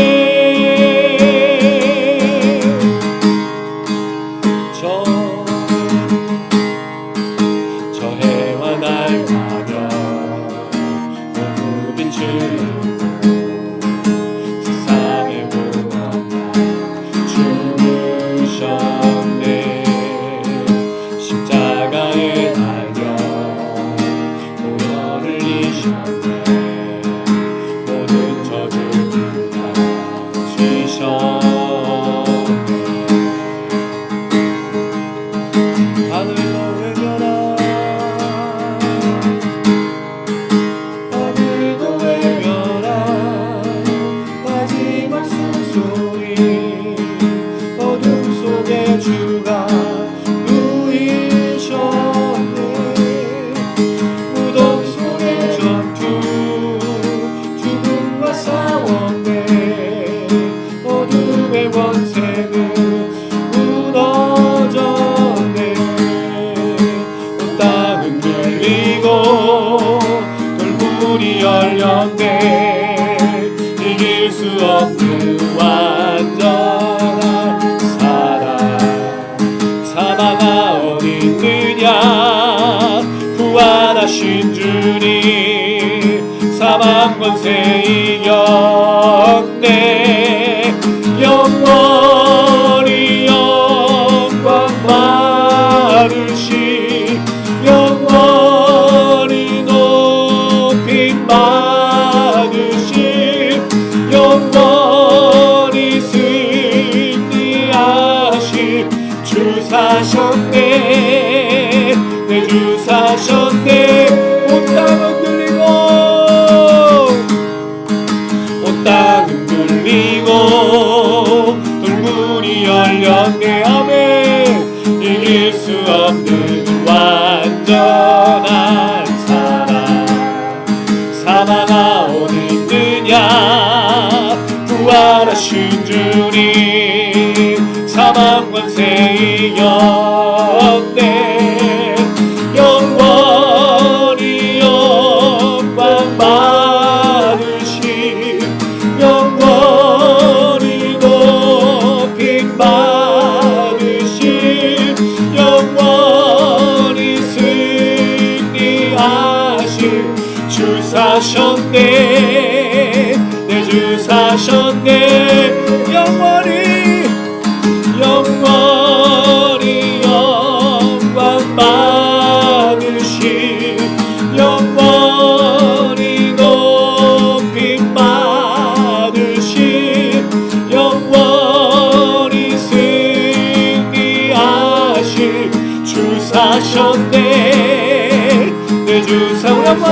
저 해와 날 가며 모두 빛을 세상의 구원자 죽으셨네. 십자가에 달려 보혈 흘리셨네. 모든 저주가 지셨네. 하늘도 외면한 하늘도 외면한 마지막 숨소리 어둠 속에 주가 누이셨네. 무덤 속의 전투 죽음과 싸웠네. 어둠의 권세는 무너졌네. 온 땅은 들리고 돌문이 열렸네. 이길 수 없는 완전한 사랑. 사망아 어디 있느냐. 부활하신 주님 사망 권세 이겼네. 영원히 영광 받으신 영원히 높임 받으신 영원히 승리하신 주 사셨네. 내 주 사셨네. 온 땅은 들리고 온 땅은 들리고 돌문이 열렸네. 아멘. 이길 수 없는 완전한 사랑. 사망아 어디 있느냐. 부활하신 주님 사망 권세 이겼네. 영원히 영광 받으신 영원히 높임 받으신 영원히 승리하신 주 사셨네. 내 주 사셨네. 영원히 영원히 영광 받으신 영원히 높임 받으신 영원히 승리하신 주 사셨네. 내 주 사. 우리 한번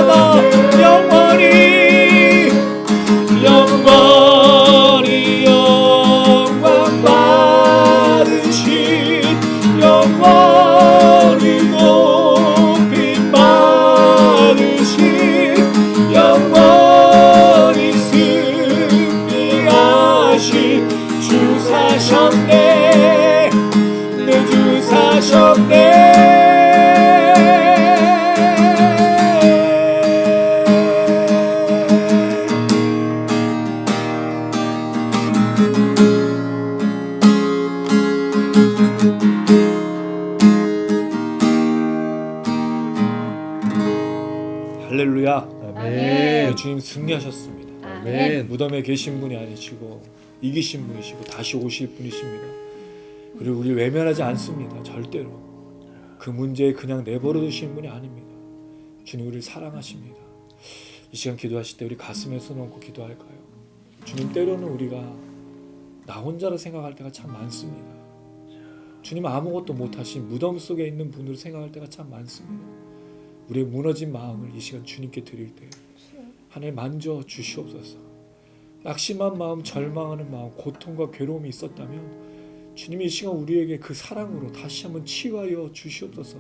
주님 승리하셨습니다. 아멘. 무덤에 계신 분이 아니시고 이기신 분이시고 다시 오실 분이십니다. 그리고 우리 외면하지 않습니다. 절대로 그 문제에 그냥 내버려 두시는 분이 아닙니다. 주님 우리를 사랑하십니다. 이 시간 기도하실 때 우리 가슴에 손 얹고 기도할까요? 주님, 때로는 우리가 나 혼자라 생각할 때가 참 많습니다. 주님, 아무것도 못하신 무덤 속에 있는 분으로 생각할 때가 참 많습니다. 우리의 무너진 마음을 이 시간 주님께 드릴 때 하나님 만져 주시옵소서. 낙심한 마음, 절망하는 마음, 고통과 괴로움이 있었다면 주님이 이 시간 우리에게 그 사랑으로 다시 한번 치유하여 주시옵소서.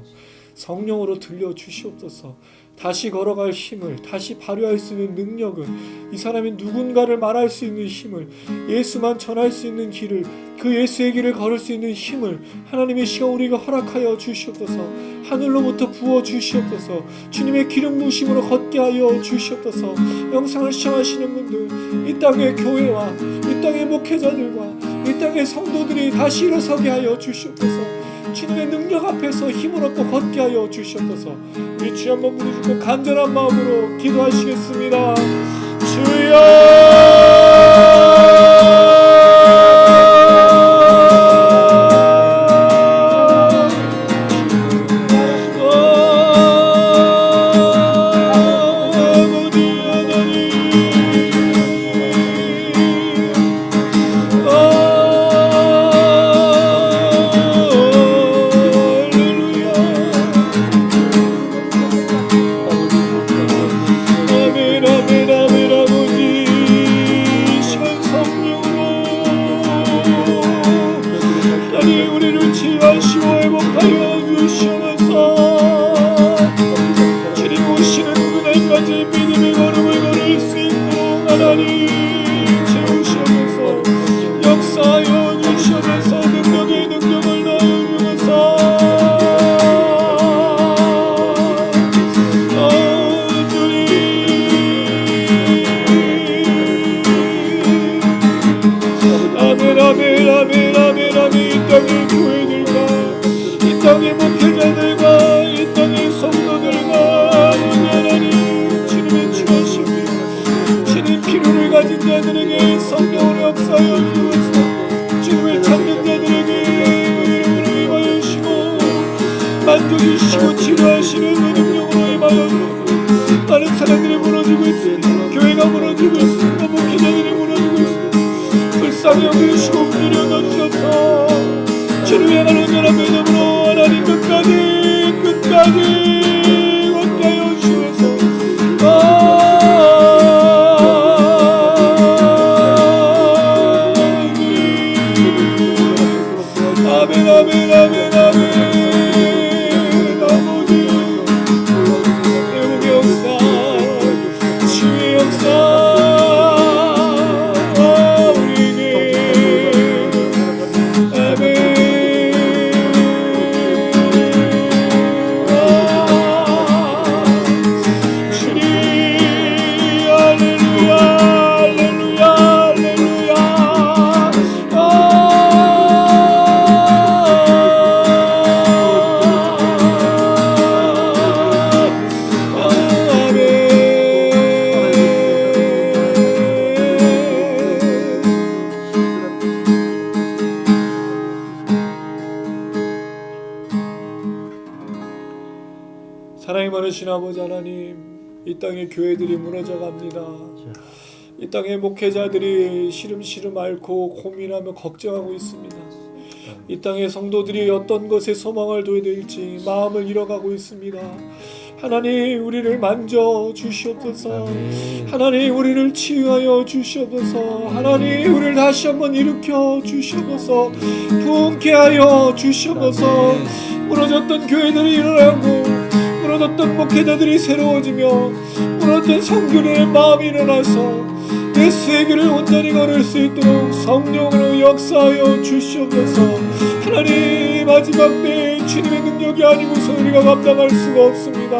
성령으로 들려주시옵소서. 다시 걸어갈 힘을, 다시 발휘할 수 있는 능력을, 이 사람이 누군가를 말할 수 있는 힘을, 예수만 전할 수 있는 길을, 그 예수의 길을 걸을 수 있는 힘을 하나님의 이 시간 우리가 허락하여 주시옵소서. 하늘로부터 부어 주시옵소서. 주님의 기름 부으심으로 걷게 하여 주시옵소서. 영상을 시청하시는 분들, 이 땅의 교회와 이 땅의 목회자들과 이 땅의 성도들이 다시 일어서게 하여 주시옵소서. 주님의 능력 앞에서 힘을 얻고 걷게 하여 주시옵소서. 우리 주여 한번 부르시고 간절한 마음으로 기도하시겠습니다. 만져주시고 치료하시는 그 능력으로 임하여 많은 사람들이 무너지고 있습니다. 교회가 무너지고 있습니다. 목회자들이 무너지고 있습니다. 불쌍히 여기시고 긍휼히 여겨주셔서 주를 향한 온전한 믿음으로 하나님 끝까지 걷게 하여 주셔서 아멘 아멘 아멘 아멘. 사랑이 많으신 아버지 하나님, 이 땅의 교회들이 무너져 갑니다. 이 땅의 목회자들이 시름시름 앓고 고민하며 걱정하고 있습니다. 이 땅의 성도들이 어떤 것에 소망을 둬야 될지 마음을 잃어가고 있습니다. 하나님, 우리를 만져 주시옵소서. 하나님, 우리를 치유하여 주시옵소서. 하나님, 우리를 다시 한번 일으켜 주시옵소서. 부흥케 하여 주시옵소서. 무너졌던 교회들이 일어나고 무너졌던 목회자들이 새로워지며 무너졌던 성도들의 마음이 일어나서 예수의 길을 온전히 걸을 수 있도록 성령으로 역사하여 주시옵소서. 하나님, 마지막 때에 주님의 능력이 아니고서 우리가 감당할 수가 없습니다.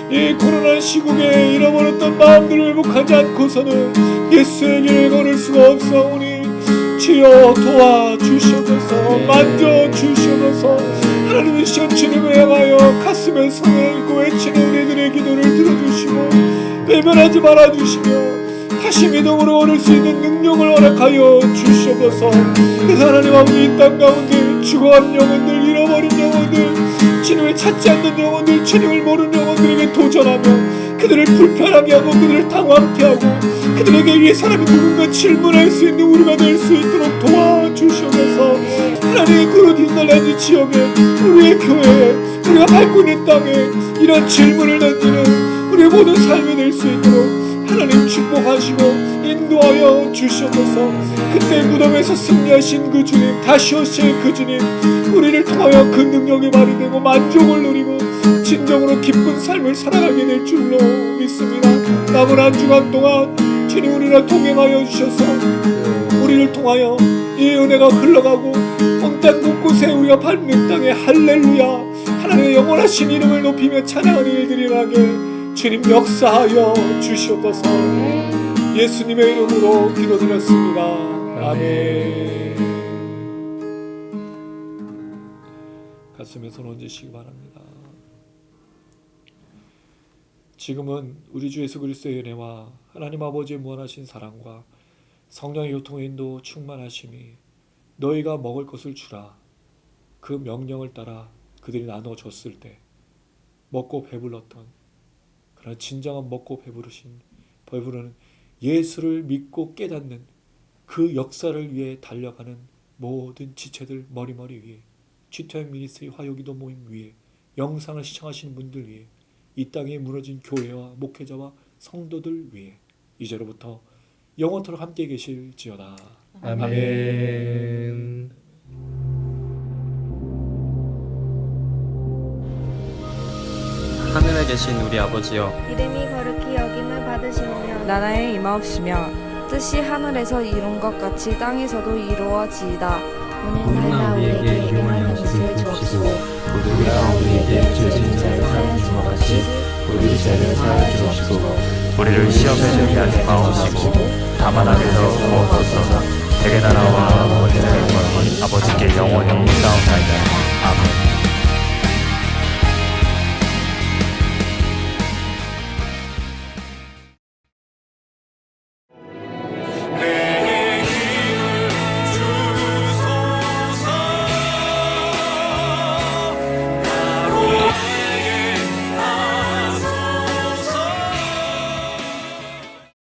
이 코로나 시국에 잃어버렸던 마음들을 회복하지 않고서는 예수의 길을 걸을 수가 없사오니 주여 도와주시옵소서. 만져주시옵소서. 하나님의 시간 주님을 향하여 가슴에 손을 얹고 외치는 우리들의 기도를 들어주시고 배면하지 말아주시며 다시 믿음으로 얻을 수 있는 능력을 허락하여 주시옵소서. 그래서 하나님 아버지 이 땅 가운데 죽어간 영혼들, 잃어버린 영혼들, 주님을 찾지 않는 영혼들, 주님을 모르는 영혼들에게 도전하며 그들을 불편하게 하고 그들을 당황케 하고 그들에게 이 사람이 누군가 질문할 수 있는 우리가 될 수 있도록 도와주시옵소서. 하나님의 그릇 인달란지 지역에, 우리의 교회에, 우리가 밟고 있는 땅에 이런 질문을 던지는 우리의 모든 삶이 될 수 있도록 하나님 축복하시고 인도하여 주시옵소서. 그때 무덤에서 승리하신 그 주님, 다시 오실 그 주님, 우리를 통하여 그 능력이 발휘되고 만족을 누리고 진정으로 기쁜 삶을 살아가게 될 줄로 믿습니다. 남은 한 주간 동안 주님 우리를 동행하여 주셔서 우리를 통하여 이 은혜가 흘러가고 온 땅 곳곳에 우리가 밟는 땅에 할렐루야 하나님의 영원하신 이름을 높이며 찬양하는 일들이 일어나게 주님 역사하여 주시옵소서. 예수님의 이름으로 기도드렸습니다. 아멘. 가슴에 손 얹으시기 바랍니다. 지금은 우리 주 예수 그리스도의 은혜와 하나님 아버지의 무한하신 사랑과 성령의 교통의 인도 충만하심이 너희가 먹을 것을 주라 그 명령을 따라 그들이 나눠줬을 때 먹고 배불렀던 그러나 진정한 먹고 배부르는 예수를 믿고 깨닫는 그 역사를 위해 달려가는 모든 지체들 머리머리 위에 GTM 미니스트리 화요기도 모임 위에 영상을 시청하시는 분들 위해 이 땅에 무너진 교회와 목회자와 성도들 위해 이제로부터 영원토록 함께 계실지어다. 아멘. 하늘에 계신 우리 아버지여, 이름이 거룩히 여김을 받으시오며 나라의 임하옵시며 뜻이 하늘에서 이룬 것 같이 땅에서도 이루어지이다. 오늘날 우리에게 일용할 것을 주옵시고 우리가 우리에게 죄 지은 자를 사하여 준 것 같이 우리 죄를 사하여 주옵시고 우리를 시험에 들게 하지 마옵시고 다만 악에서 구하옵소서. 대개 나라와 권세와 아버지께 영원히 싸움나이다.